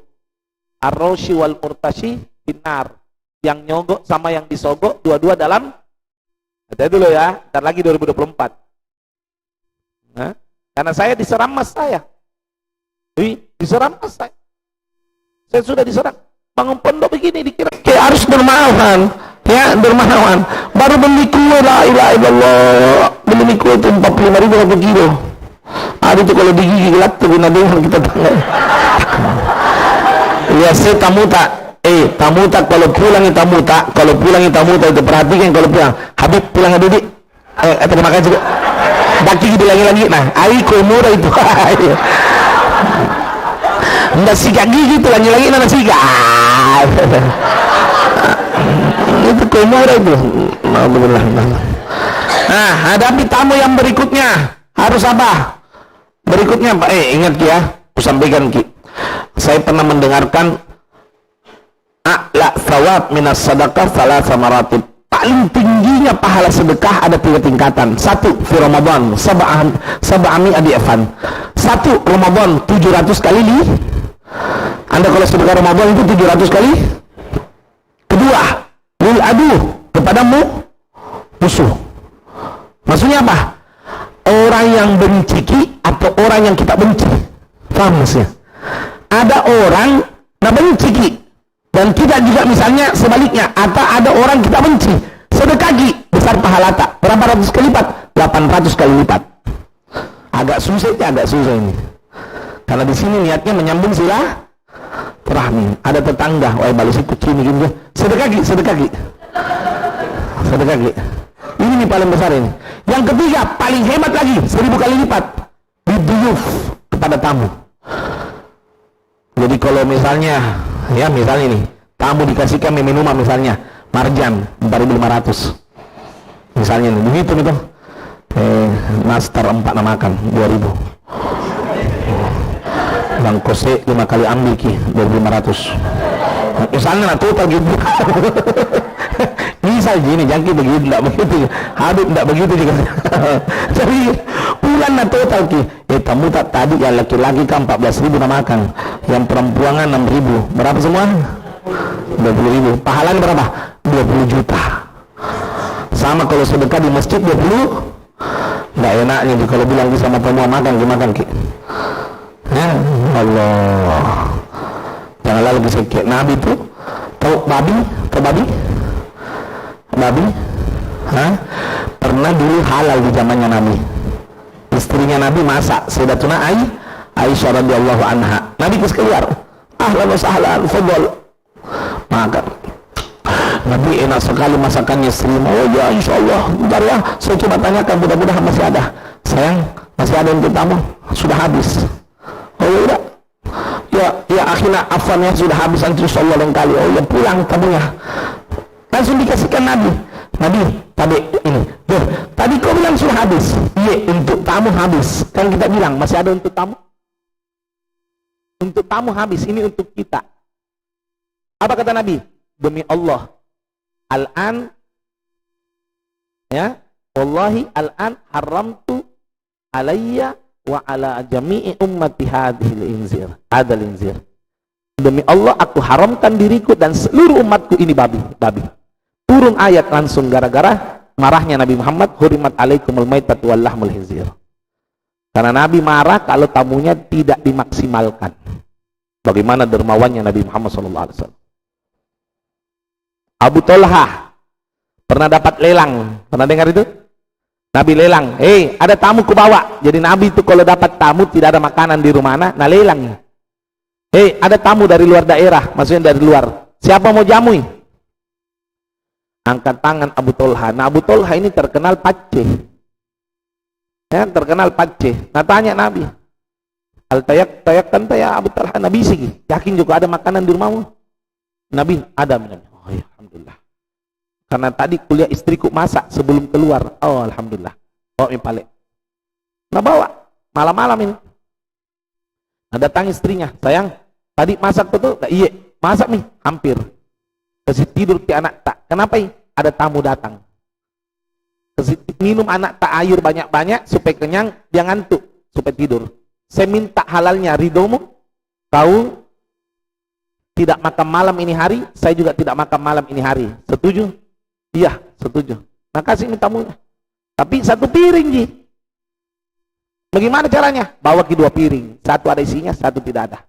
Ar-roshi wal murtashi binar. Yang nyogok sama yang disogok, dua-dua dalam. Hati-hati dulu ya, ntar lagi 2024. Karena saya diserang mas saya. Diserang mas saya. Saya sudah diserang. Bangun pondok begini dikira. Harus dermawan. Ya, dermawan. Baru beli kue, la ilaha illallah. Beli kue itu 45.000 per kilo. Ada itu kalau digigit gelap tuh guna dengan kita tangga. Ya saya tamu tak kalau pulang itu perhatikan kalau pulang. Habib pulang Dudi. Terima kasih juga. Baki gitu lagi. Nah, kue murah itu. Nggak sikat gigi itu lagi nggak sikat. Itu kue murah itu. Nah, hadapi tamu yang berikutnya. Harus apa? Berikutnya, ingat ya, aku sampaikan Ki. Saya pernah mendengarkan a'la thawab minas sadaqah salah samaratib. Paling tingginya pahala sedekah ada 3 tingkatan. 1 fi Ramadan, sab'ami adi'afan. 1 Ramadan 700 kali Anda kalau sedekah Ramadan itu 700 kali. Kedua, lil adu kepadamu musuh. Maksudnya apa? Orang yang benci atau orang yang kita benci. Paham maksudnya? Ada orang yang benci dan kita juga misalnya sebaliknya, atau ada orang kita benci, sedekah besar pahala tak? Berapa ratus kali lipat? 800 kali lipat. Agak susah ini. Karena di sini niatnya menyambung silaturahmi. Ada tetangga, balas itu gini. Sedekah. Ini nih paling besar ini. Yang ketiga, paling hebat lagi, 1000 kali lipat. Biduyuf kepada tamu. Jadi kalau misalnya nih, tamu dikasihkan minuman misalnya, Marjan 4.500. Misalnya nih, begitu gitu. Nastar 4 namakan 2.000. Bang Kose 5 kali ambil 2.500. Misalnya total gitu. Misal gini, jangki begitu, enggak begitu. Habib enggak begitu juga. Jadi bulan total tamu tak tadi yang laki-laki kan 14.000 namakan, yang perempuan 6.000. Berapa semua? 20.000. Pahalanya berapa? 20 juta. Sama kalau sedekah di masjid 20. Enggak enaknya kalau bilang sama tamu makan ki. Ya Allah. Janganlah lebih sedikit. Nabi itu tahu babi? Pernah dulu halal di zamannya Nabi. Istrinya Nabi masak, Sayyidatuna Aisyah radhiyallahu anha. Nabi keluar, ahlan wa sahlan, fadhal. Maka Nabi enak sekali masakannya istri. Oh ya insyaallah, bentar ya, saya coba tanyakan, mudah-mudahan masih ada. Sayang, masih ada untuk tamu? Sudah habis. Oh ya udah. Ya akhirnya afwannya sudah habis, insyaallah lain kali. Oh ya pulang tamunya. Langsung dikasihkan Nabi, tadi kau bilang sudah habis. Iya, untuk tamu habis. Kan kita bilang masih ada untuk tamu. Untuk tamu habis, ini untuk kita. Apa kata Nabi? Demi Allah, al-an, ya, wallahi al-an haramtu alayya wa ala jami'i ummati hadhil inzir. Adal inzir. Demi Allah, aku haramkan diriku dan seluruh umatku ini babi. Turun ayat langsung gara-gara marahnya Nabi Muhammad, hurimat alaikumul maitatu wal lahmul khinzir. Karena Nabi marah kalau tamunya tidak dimaksimalkan. Bagaimana dermawannya Nabi Muhammad SAW. Abu Tolha pernah dapat lelang. Pernah dengar itu? Nabi lelang. Ada tamu ku bawa. Jadi Nabi itu kalau dapat tamu tidak ada makanan di rumah, nah lelang. Ada tamu dari luar daerah, maksudnya dari luar. Siapa mau jamui? Angkat tangan Abu Tolha. Nah, Abu Tolha ini terkenal paceh. Ya, terkenal paceh. Nah, tanya Nabi. Al-tayak ya Abu Tolha. Nabi sih, yakin juga ada makanan di rumahmu? Nabi, ada. Oh ya, alhamdulillah. Karena tadi kuliah istriku masak sebelum keluar. Oh, alhamdulillah. Bawa mie pale. Nah, bawa. Malam-malam ini. Nah, datang istrinya. Sayang, tadi masak betul? Iya, masak nih. Hampir. Kasih tidur ke anak tak. Kenapa? Ada tamu datang. Kasih minum anak tak air banyak-banyak supaya kenyang, dia ngantuk supaya tidur. Saya minta halalnya ridomu, kau tidak makan malam ini hari, saya juga tidak makan malam ini hari. Setuju? Iya, setuju. Nah, kasih nih tamunya. Tapi satu piring, Ji. Bagaimana caranya? Bawa ke 2 piring. Satu ada isinya, satu tidak ada.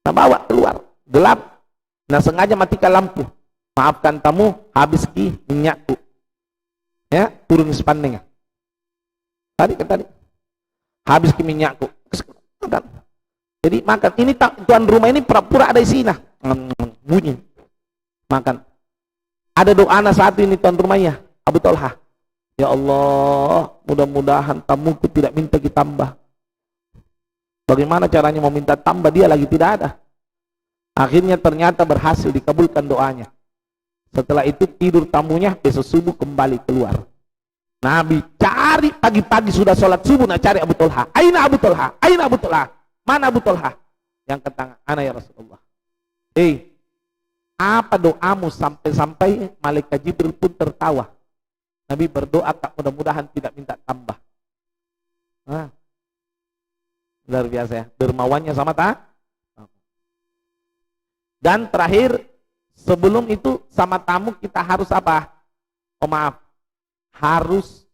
Nah, bawa keluar. Gelap. Nah, sengaja matikan lampu. Maafkan tamu, habis ki minyakku. Ya, turun spandengnya. Tadi. Habis ki minyakku. Jadi makan. Ini tuan rumah ini pura-pura ada isinya. Bunyi. Makan. Ada doa anak satu ini tuan rumahnya, Abu Tolha. Ya Allah, mudah-mudahan tamuku tidak minta ditambah. Bagaimana caranya mau minta tambah, dia lagi tidak ada. Akhirnya ternyata berhasil dikabulkan doanya. Setelah itu tidur tamunya, besok subuh kembali keluar. Nabi cari pagi-pagi sudah sholat subuh, nak cari Abu Tolha. Aina Abu Tolha? Aina Abu Tolha? Mana Abu Tolha? Yang kata, ana ya Rasulullah. Apa doamu sampai-sampai malaikat Jibril pun tertawa. Nabi berdoa tak mudah-mudahan tidak minta tambah. Nah, luar biasa ya, dermawannya sama tak? Dan terakhir, sebelum itu sama tamu kita harus apa? Oh maaf, harus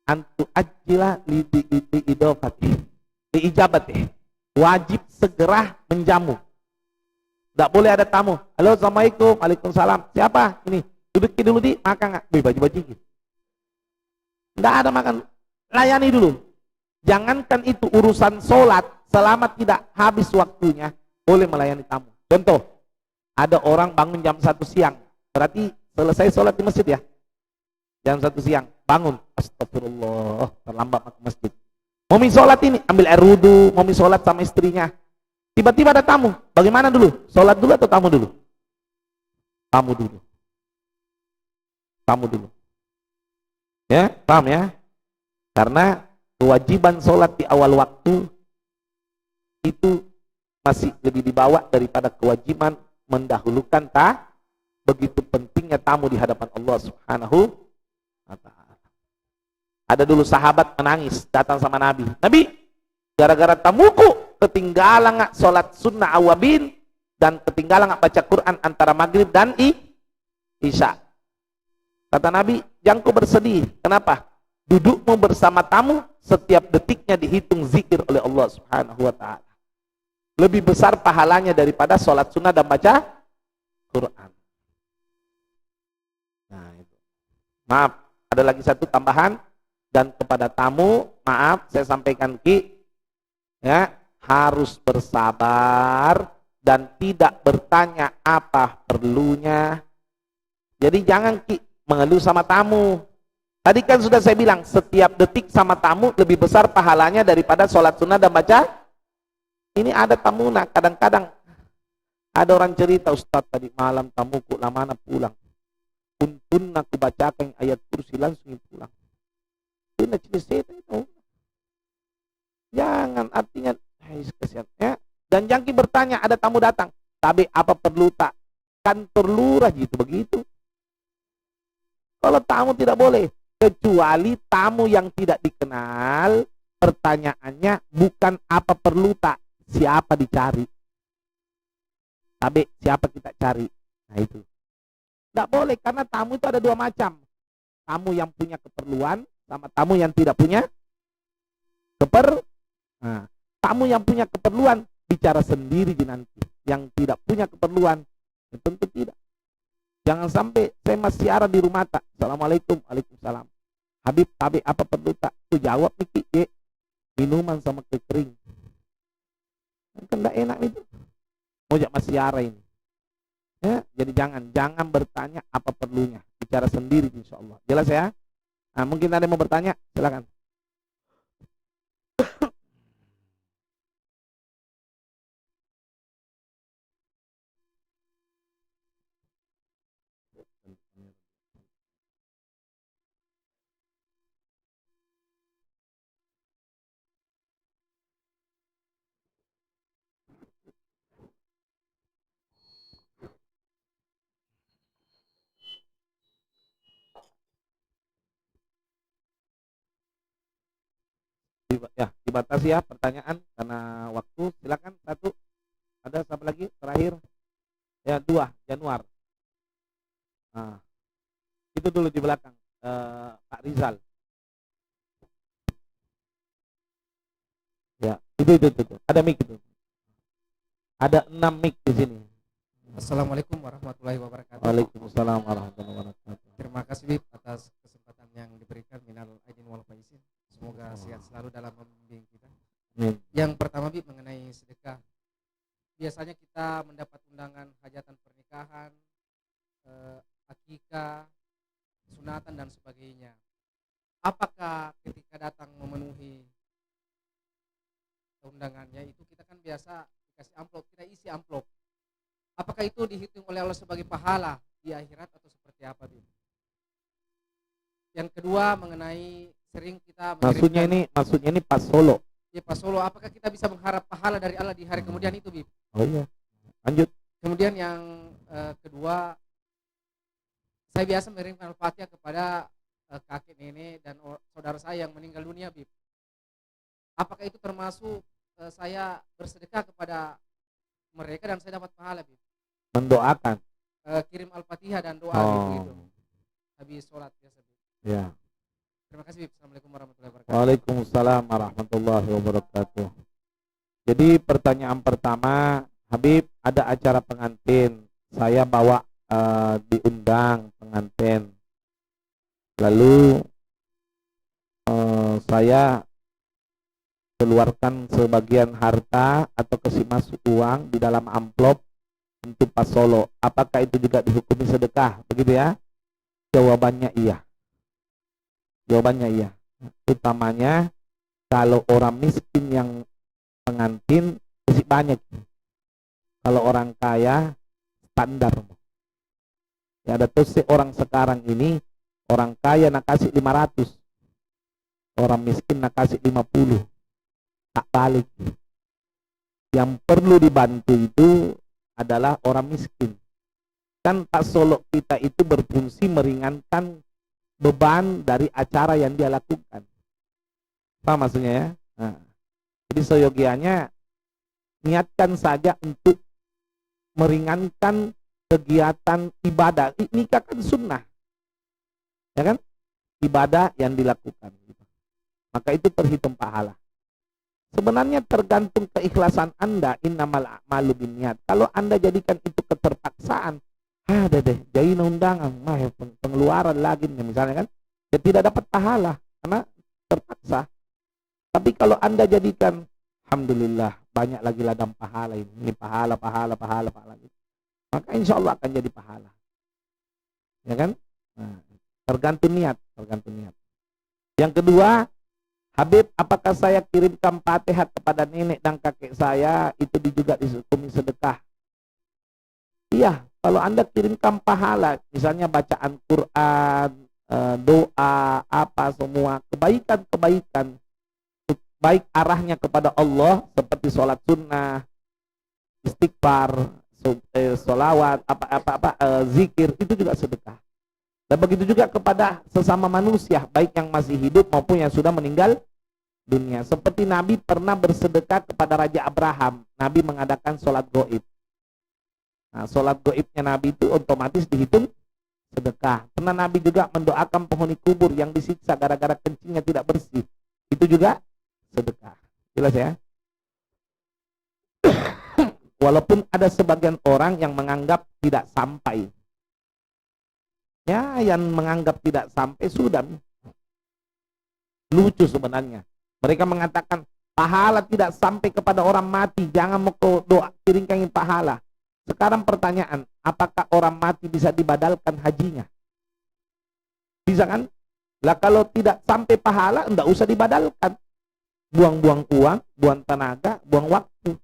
antu ajila liijabati. Wajib segera menjamu. Tidak boleh ada tamu. Halo, assalamualaikum, waalaikumsalam. Siapa ini? Duduk dulu di makan nggak? Baju-baju gitu. Tidak ada makan. Layani dulu. Jangankan itu urusan sholat, selama tidak habis waktunya, boleh melayani tamu. Contoh, ada orang bangun jam 1 siang, berarti selesai sholat di masjid ya. Jam 1 siang, bangun. Astagfirullah, terlambat ke masjid. Mau sholat ini, ambil air wudu, mau sholat sama istrinya. Tiba-tiba ada tamu. Bagaimana dulu? Sholat dulu atau tamu dulu? Tamu dulu. Tamu dulu. Ya, paham ya? Karena kewajiban sholat di awal waktu itu masih lebih dibawa daripada kewajiban mendahulukan begitu pentingnya tamu di hadapan Allah Subhanahu wa ta'ala. Ada dulu sahabat menangis datang sama Nabi. Nabi, gara-gara tamuku ketinggalan nggak sholat sunnah awabin dan ketinggalan nggak baca Quran antara maghrib dan isya. Kata Nabi, jangan kau bersedih. Kenapa? Dudukmu bersama tamu setiap detiknya dihitung zikir oleh Allah Subhanahu wa ta'ala. Lebih besar pahalanya daripada sholat sunnah dan baca Quran. Nah, itu. Maaf, ada lagi satu tambahan. Dan kepada tamu, maaf, saya sampaikan Ki, ya, harus bersabar dan tidak bertanya apa perlunya. Jadi jangan Ki mengeluh sama tamu. Tadi kan sudah saya bilang, setiap detik sama tamu lebih besar pahalanya daripada sholat sunnah dan baca. Ini ada tamu, nah kadang-kadang ada orang cerita, Ustaz tadi malam tamuku lama pulang. Pun aku bacakan ayat kursi langsung pulang. Ini cerita itu. Jangan, artinya kesian. Ya, Dan jangki bertanya, ada tamu datang, tapi apa perlu tak? Kan perlu gitu begitu. Kalau tamu tidak boleh, kecuali tamu yang tidak dikenal, pertanyaannya bukan apa perlu tak, siapa dicari. Tapi siapa kita cari. Nah itu. Tidak boleh, karena tamu itu ada dua macam. Tamu yang punya keperluan sama tamu yang tidak punya Nah, tamu yang punya keperluan bicara sendiri di nanti. Yang tidak punya keperluan ya tentu tidak. Jangan sampai saya masih siaran di rumah tak. Assalamualaikum, waalaikumsalam. Habib, apa perlu tak? Tuh jawab nih, minuman sama kue kering. Kan tidak enak itu. Mau masih siaran ini. Ya, jadi jangan bertanya apa perlunya. Bicara sendiri insya Allah. Jelas ya? Nah, mungkin ada yang mau bertanya, silakan. Ya, dibatasi ya pertanyaan karena waktu. Silakan satu. Ada siapa lagi? Terakhir. Ya, 2 Januari. Nah, itu dulu di belakang. Pak Rizal. Ya, itu. Ada mic itu. Ada 6 mic di sini. Assalamualaikum warahmatullahi wabarakatuh. Waalaikumsalam warahmatullahi wabarakatuh. Terima kasih Bib atas kesempatan yang diberikan, minal aidin wal faizin. Semoga sehat selalu dalam membimbing kita. Amin. Yang pertama Bib mengenai sedekah. Biasanya kita mendapat undangan hajatan pernikahan, akikah, sunatan dan sebagainya. Apakah ketika datang memenuhi undangannya itu kita kan biasa dikasih amplop, kita isi amplop. Apakah itu dihitung oleh Allah sebagai pahala di akhirat atau seperti apa, Bib? Yang kedua mengenai sering kita maksudnya ini pas solo. Ya, pas solo. Apakah kita bisa mengharap pahala dari Allah di hari kemudian itu, Bib? Oh iya. Lanjut. Kemudian yang kedua, saya biasa mengirimkan Al-Fatihah kepada kakek nenek dan saudara saya yang meninggal dunia, Bib. Apakah itu termasuk saya bersedekah kepada mereka dan saya dapat pahala, Bib? Mendoakan. Kirim Al-Fatihah dan doa gitu. Habis sholat biasa, Bib. Ya. Terima kasih, Bib. Assalamualaikum warahmatullahi wabarakatuh. Waalaikumsalam warahmatullahi wabarakatuh. Jadi pertanyaan pertama, Habib, ada acara pengantin. Saya bawa diundang pengantin. Lalu saya keluarkan sebagian harta atau kasih masuk uang di dalam amplop untuk pas solo. Apakah itu juga dihukumi sedekah? Begitu ya? Jawabannya iya. Utamanya kalau orang miskin yang pengantin kasih banyak. Kalau orang kaya standar. Ya, ada tuh orang sekarang ini orang kaya nak kasih 500. Orang miskin nak kasih 50. Tak balik. Yang perlu dibantu itu adalah orang miskin. Kan Pak Solo kita itu berfungsi meringankan beban dari acara yang dia lakukan. Apa maksudnya ya? Nah, jadi seyogianya niatkan saja untuk meringankan kegiatan ibadah. Nikah kan sunnah, ya kan? Ibadah yang dilakukan. Maka itu terhitung pahala. Sebenarnya tergantung keikhlasan Anda. Innamal a'malu binniyat. Kalau Anda jadikan itu keterpaksaan, ada deh jadi undangan, pengeluaran lagi misalnya kan, ya tidak dapat pahala karena terpaksa. Tapi kalau Anda jadikan, alhamdulillah banyak lagi ladang pahala ini pahala, maka insya Allah akan jadi pahala, ya kan? Nah, tergantung niat. Yang kedua, Habib, apakah saya kirimkan Fatihah kepada nenek dan kakek saya itu juga dihukumi sedekah? Iya, kalau Anda kirimkan pahala, misalnya bacaan Quran, doa, apa semua kebaikan, baik arahnya kepada Allah seperti sholat sunnah, istighfar, sholawat, zikir, itu juga sedekah. Dan begitu juga kepada sesama manusia, baik yang masih hidup maupun yang sudah meninggal dunia. Seperti Nabi pernah bersedekah kepada Raja Abraham. Nabi mengadakan sholat goib. Nah, sholat goibnya Nabi itu otomatis dihitung sedekah. Pernah Nabi juga mendoakan penghuni kubur yang disiksa gara-gara kencingnya tidak bersih. Itu juga sedekah. Jelas ya? Walaupun ada sebagian orang yang menganggap tidak sampai. Ya, yang menganggap tidak sampai sudah. Lucu sebenarnya. Mereka mengatakan pahala tidak sampai kepada orang mati, jangan mau doa kiringkan pahala. Sekarang pertanyaan, apakah orang mati bisa dibadalkan hajinya? Bisa kan? Lah kalau tidak sampai pahala, enggak usah dibadalkan. Buang-buang uang, buang tenaga, buang waktu.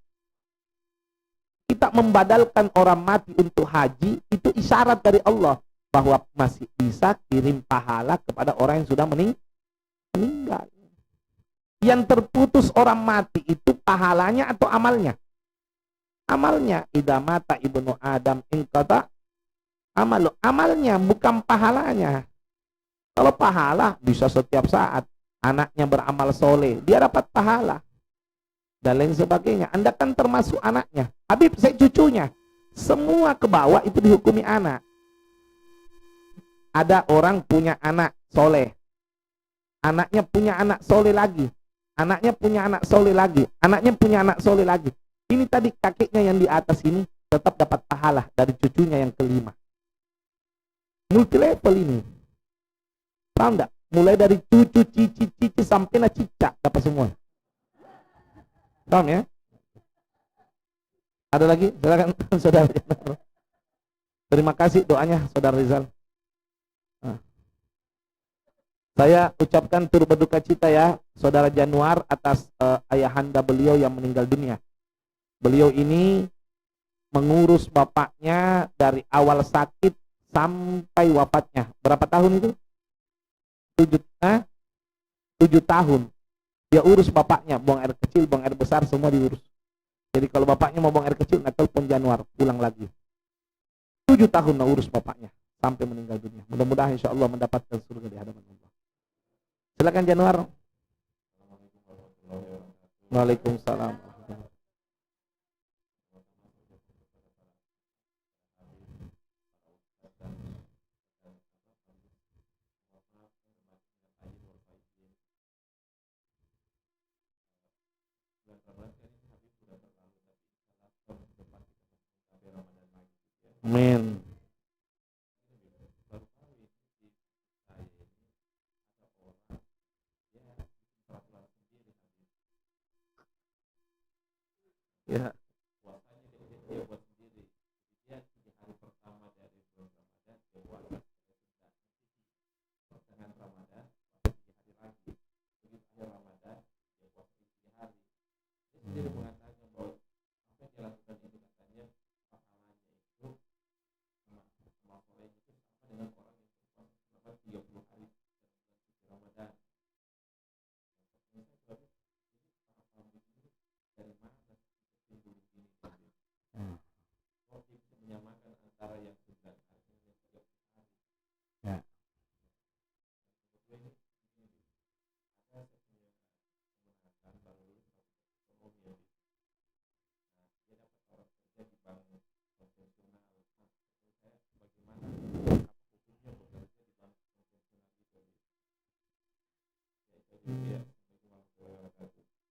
Kita membadalkan orang mati untuk haji, itu isyarat dari Allah bahwa masih bisa kirim pahala kepada orang yang sudah meninggal. Yang terputus orang mati itu pahalanya atau amalnya? Amalnya. Idza mata ibnu Adam inqata amalu. Amalnya, bukan pahalanya. Kalau pahala bisa setiap saat. Anaknya beramal soleh, dia dapat pahala. Dan lain sebagainya. Anda kan termasuk anaknya. Habib, saya cucunya. Semua ke bawah itu dihukumi anak. Ada orang punya anak soleh. Anaknya punya anak soleh lagi. Anaknya punya anak soleh lagi. Anaknya punya anak soleh lagi. Ini tadi kakeknya yang di atas ini tetap dapat pahala dari cucunya yang kelima. Multi level ini. Paham enggak? Mulai dari cucu, cici sampai na cicak dapat semua. Paham ya? Ada lagi? Silakan Saudara. Terima kasih doanya Saudara Rizal. Saya ucapkan turut berduka cita ya Saudara Januar atas ayahanda beliau yang meninggal dunia. Beliau ini mengurus bapaknya dari awal sakit sampai wafatnya. Berapa tahun itu? 7 tahun. Dia urus bapaknya, buang air kecil, buang air besar, semua diurus. Jadi kalau bapaknya mau buang air kecil, nggak telepon Januar, pulang lagi. 7 tahun urus bapaknya sampai meninggal dunia. Mudah-mudahan insya Allah mendapatkan surga di hadapan Allah. Silakan Januar. Waalaikumsalam. Amin. Ya.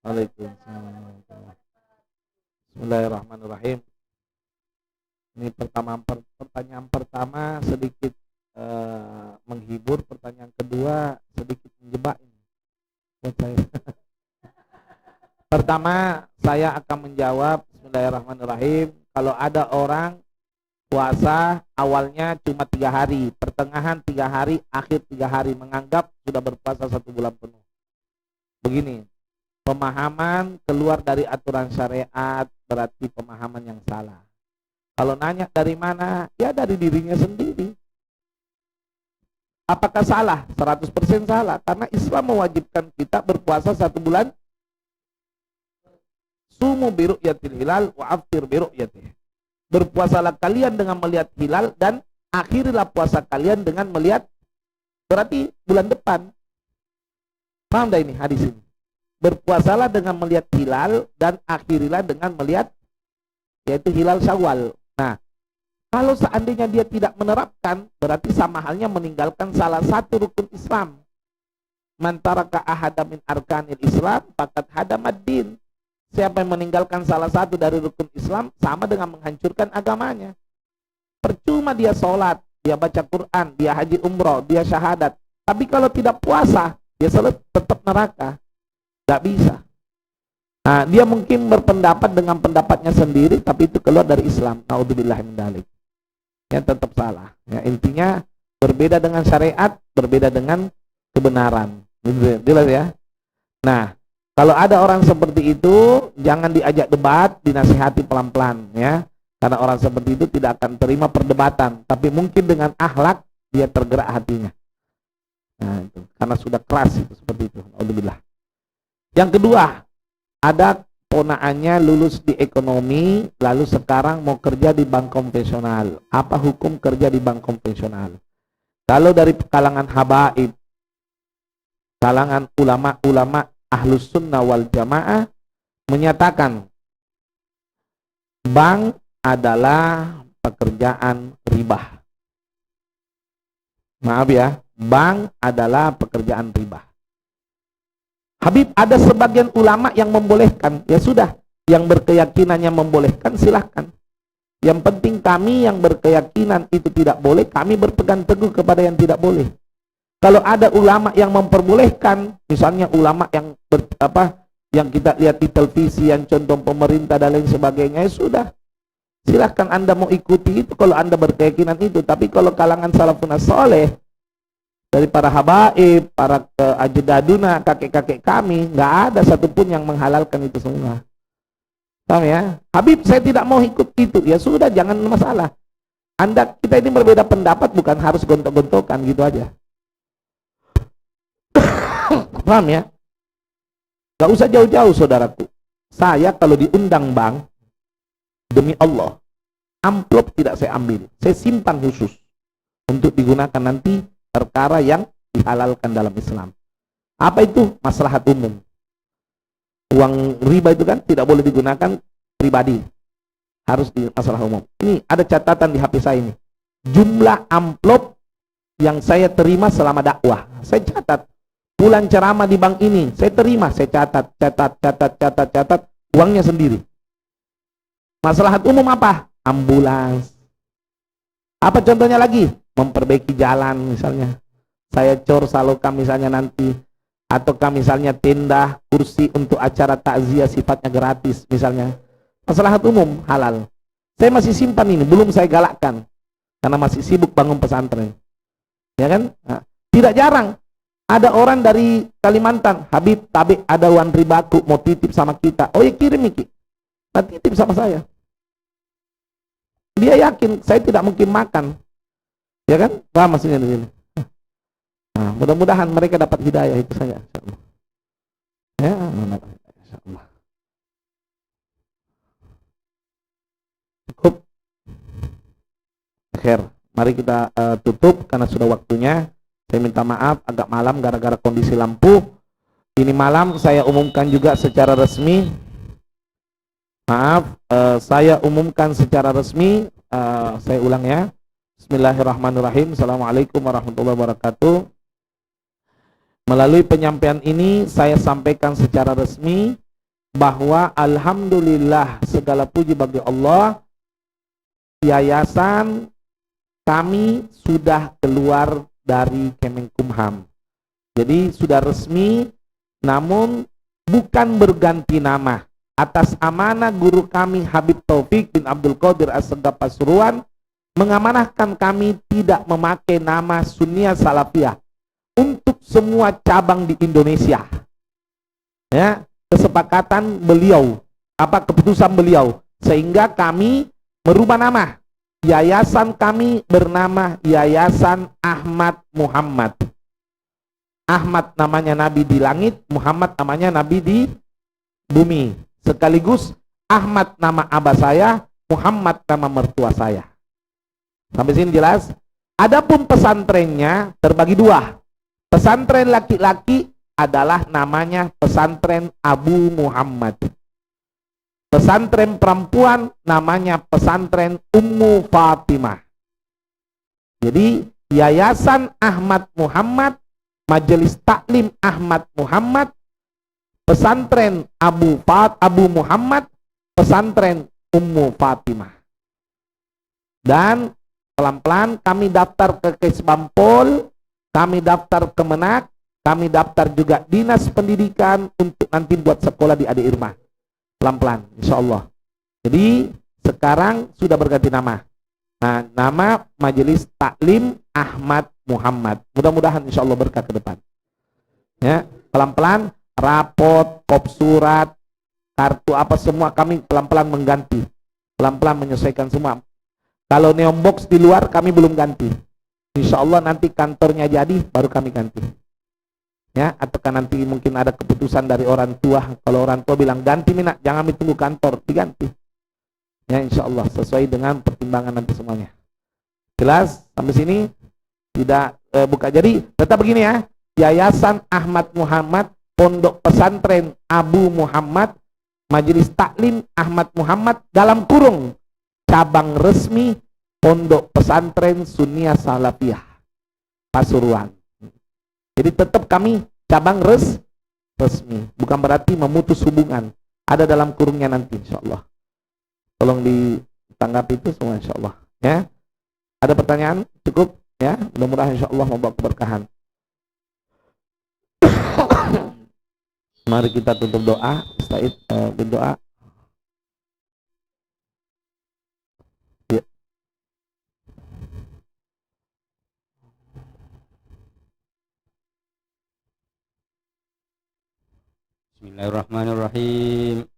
Waalaikumsalam. Bismillahirrahmanirrahim. Ini pertanyaan pertama sedikit menghibur, pertanyaan kedua sedikit menjebak ini buat saya. Pertama saya akan menjawab Bismillahirrahmanirrahim. Kalau ada orang puasa awalnya cuma 3 hari, pertengahan 3 hari, akhir 3 hari, menganggap sudah berpuasa 1 bulan penuh. Begini, pemahaman keluar dari aturan syariat berarti pemahaman yang salah. Kalau nanya dari mana, ya dari dirinya sendiri. Apakah salah? 100% salah, karena Islam mewajibkan kita berpuasa 1 bulan sumu bi ru'yatil hilal wa aftir bi ru'yatih. Berpuasalah kalian dengan melihat hilal dan akhirilah puasa kalian dengan melihat, berarti bulan depan. Paham dah ini hadis ini? Berpuasalah dengan melihat hilal dan akhirilah dengan melihat, yaitu hilal Syawal. Nah, kalau seandainya dia tidak menerapkan, berarti sama halnya meninggalkan salah satu rukun Islam. Man taraka ahada min arkanil Islam faqad hadamad din. Siapa yang meninggalkan salah satu dari rukun Islam sama dengan menghancurkan agamanya. Percuma dia sholat, dia baca Quran, dia haji umroh, dia syahadat, tapi kalau tidak puasa, dia tetap neraka. Tidak bisa. Nah, dia mungkin berpendapat dengan pendapatnya sendiri, tapi itu keluar dari Islam. Naudzubillah min dzalik. Ya, tetap salah. Ya, intinya berbeda dengan syariat, berbeda dengan kebenaran. Jelas ya? Nah, kalau ada orang seperti itu, jangan diajak debat, dinasihati pelan-pelan ya. Karena orang seperti itu tidak akan terima perdebatan, tapi mungkin dengan akhlak dia tergerak hatinya. Nah, itu karena sudah keras itu seperti itu. Alhamdulillah. Yang kedua, ada ponaannya lulus di ekonomi, lalu sekarang mau kerja di bank konvensional. Apa hukum kerja di bank konvensional? Kalau dari kalangan habaib, kalangan ulama-ulama ahlus sunnah wal jamaah menyatakan bank adalah pekerjaan riba. Maaf ya, bank adalah pekerjaan riba. Habib, ada sebagian ulama yang membolehkan, ya sudah, yang berkeyakinannya membolehkan silahkan. Yang penting kami yang berkeyakinan itu tidak boleh, kami berpegang teguh kepada yang tidak boleh. Kalau ada ulama yang memperbolehkan, misalnya ulama yang yang kita lihat di televisi, yang contoh pemerintah dan lain sebagainya, ya sudah, silahkan Anda mau ikuti itu kalau Anda berkeyakinan itu. Tapi kalau kalangan salafun saleh, dari para habaib, para ajdaduna, kakek-kakek kami, nggak ada satupun yang menghalalkan itu semua. Paham ya? Habib, saya tidak mau ikut itu. Ya sudah, jangan masalah. Kita ini berbeda pendapat, bukan harus gontok-gontokan gitu aja. Paham ya? Gak usah jauh-jauh saudaraku. Saya kalau diundang bank, demi Allah, amplop tidak saya ambil. Saya simpan khusus untuk digunakan nanti perkara yang dihalalkan dalam Islam. Apa itu? Maslahat umum. Uang riba itu kan tidak boleh digunakan pribadi. Harus di masalah umum. Ini ada catatan di HP saya ini. Jumlah amplop yang saya terima selama dakwah. Saya catat. Bulan ceramah di bank ini, saya terima, saya catat. Uangnya sendiri. Maslahat umum apa? Ambulans. Apa contohnya lagi? Memperbaiki jalan misalnya. Saya cor saloka misalnya nanti. Ataukah misalnya tenda, kursi untuk acara takziah sifatnya gratis misalnya. Maslahat umum, halal. Saya masih simpan ini, belum saya galakkan. Karena masih sibuk bangun pesantren. Ya kan? Nah, tidak jarang. Ada orang dari Kalimantan, Habib, Tabik, ada uang ribaku, mau titip sama kita. Oh ya kirim Iki. Nah, titip sama saya. Dia yakin saya tidak mungkin makan. Ya kan? Paham maksudnya di sini. Nah, mudah-mudahan mereka dapat hidayah itu saja. Ya, insyaallah. Cukup. Akhir. Mari kita tutup karena sudah waktunya. Saya minta maaf agak malam gara-gara kondisi lampu. Ini malam saya umumkan juga secara resmi. Maaf, saya umumkan secara resmi. Saya ulang ya. Bismillahirrahmanirrahim. Assalamualaikum warahmatullahi wabarakatuh. Melalui penyampaian ini saya sampaikan secara resmi bahwa alhamdulillah segala puji bagi Allah, yayasan kami sudah keluar dari Kemenkumham. Jadi sudah resmi, namun bukan berganti nama. Atas amanah guru kami Habib Taufik bin Abdul Qadir As-Segaf Pasuruan mengamanahkan kami tidak memakai nama Sunniyah Salafiyah untuk semua cabang di Indonesia. Ya, kesepakatan beliau, keputusan beliau, sehingga kami merubah nama. Yayasan kami bernama Yayasan Ahmad Muhammad. Ahmad namanya Nabi di langit, Muhammad namanya Nabi di bumi. sekaligus Ahmad nama abah saya, Muhammad nama mertua saya. Sampai sini jelas? Adapun pesantrennya terbagi dua. Pesantren laki-laki adalah namanya pesantren Abu Muhammad. Pesantren perempuan namanya pesantren Ummu Fatimah. Jadi Yayasan Ahmad Muhammad, Majelis Taklim Ahmad Muhammad, pesantren Abu Muhammad, pesantren Ummu Fatimah. Dan pelan-pelan kami daftar ke Kesbampol, kami daftar ke Menak, kami daftar juga Dinas Pendidikan untuk nanti buat sekolah di Adi Irma. Pelan-pelan, insya Allah. Jadi sekarang sudah berganti nama. Nah, nama Majelis Taklim Ahmad Muhammad. Mudah-mudahan insya Allah berkah ke depan. Ya, pelan-pelan rapot, kop surat, kartu apa semua kami pelan-pelan mengganti. Pelan-pelan menyesuaikan semua. Kalau neombox di luar kami belum ganti. Insya Allah nanti kantornya jadi baru kami ganti. Ya, ataukah nanti mungkin ada keputusan dari orang tua. Kalau orang tua bilang ganti Minak, jangan ditunggu kantor, diganti. Ya, insya Allah sesuai dengan pertimbangan nanti semuanya. Jelas sampai sini? Tidak buka. Jadi tetap begini ya. Yayasan Ahmad Muhammad, Pondok Pesantren Abu Muhammad, Majelis Taklim Ahmad Muhammad dalam kurung cabang resmi Pondok Pesantren Sunniyah Salafiyah Pasuruan. Jadi tetap kami cabang resmi, bukan berarti memutus hubungan. Ada dalam kurungnya nanti insya Allah. Tolong ditanggapi itu semua insya Allah. Ya, ada pertanyaan? Cukup ya. Mudah-mudahan insya Allah membawa keberkahan. Mari kita tutup doa. Said berdoa. Ya. Bismillahirrahmanirrahim.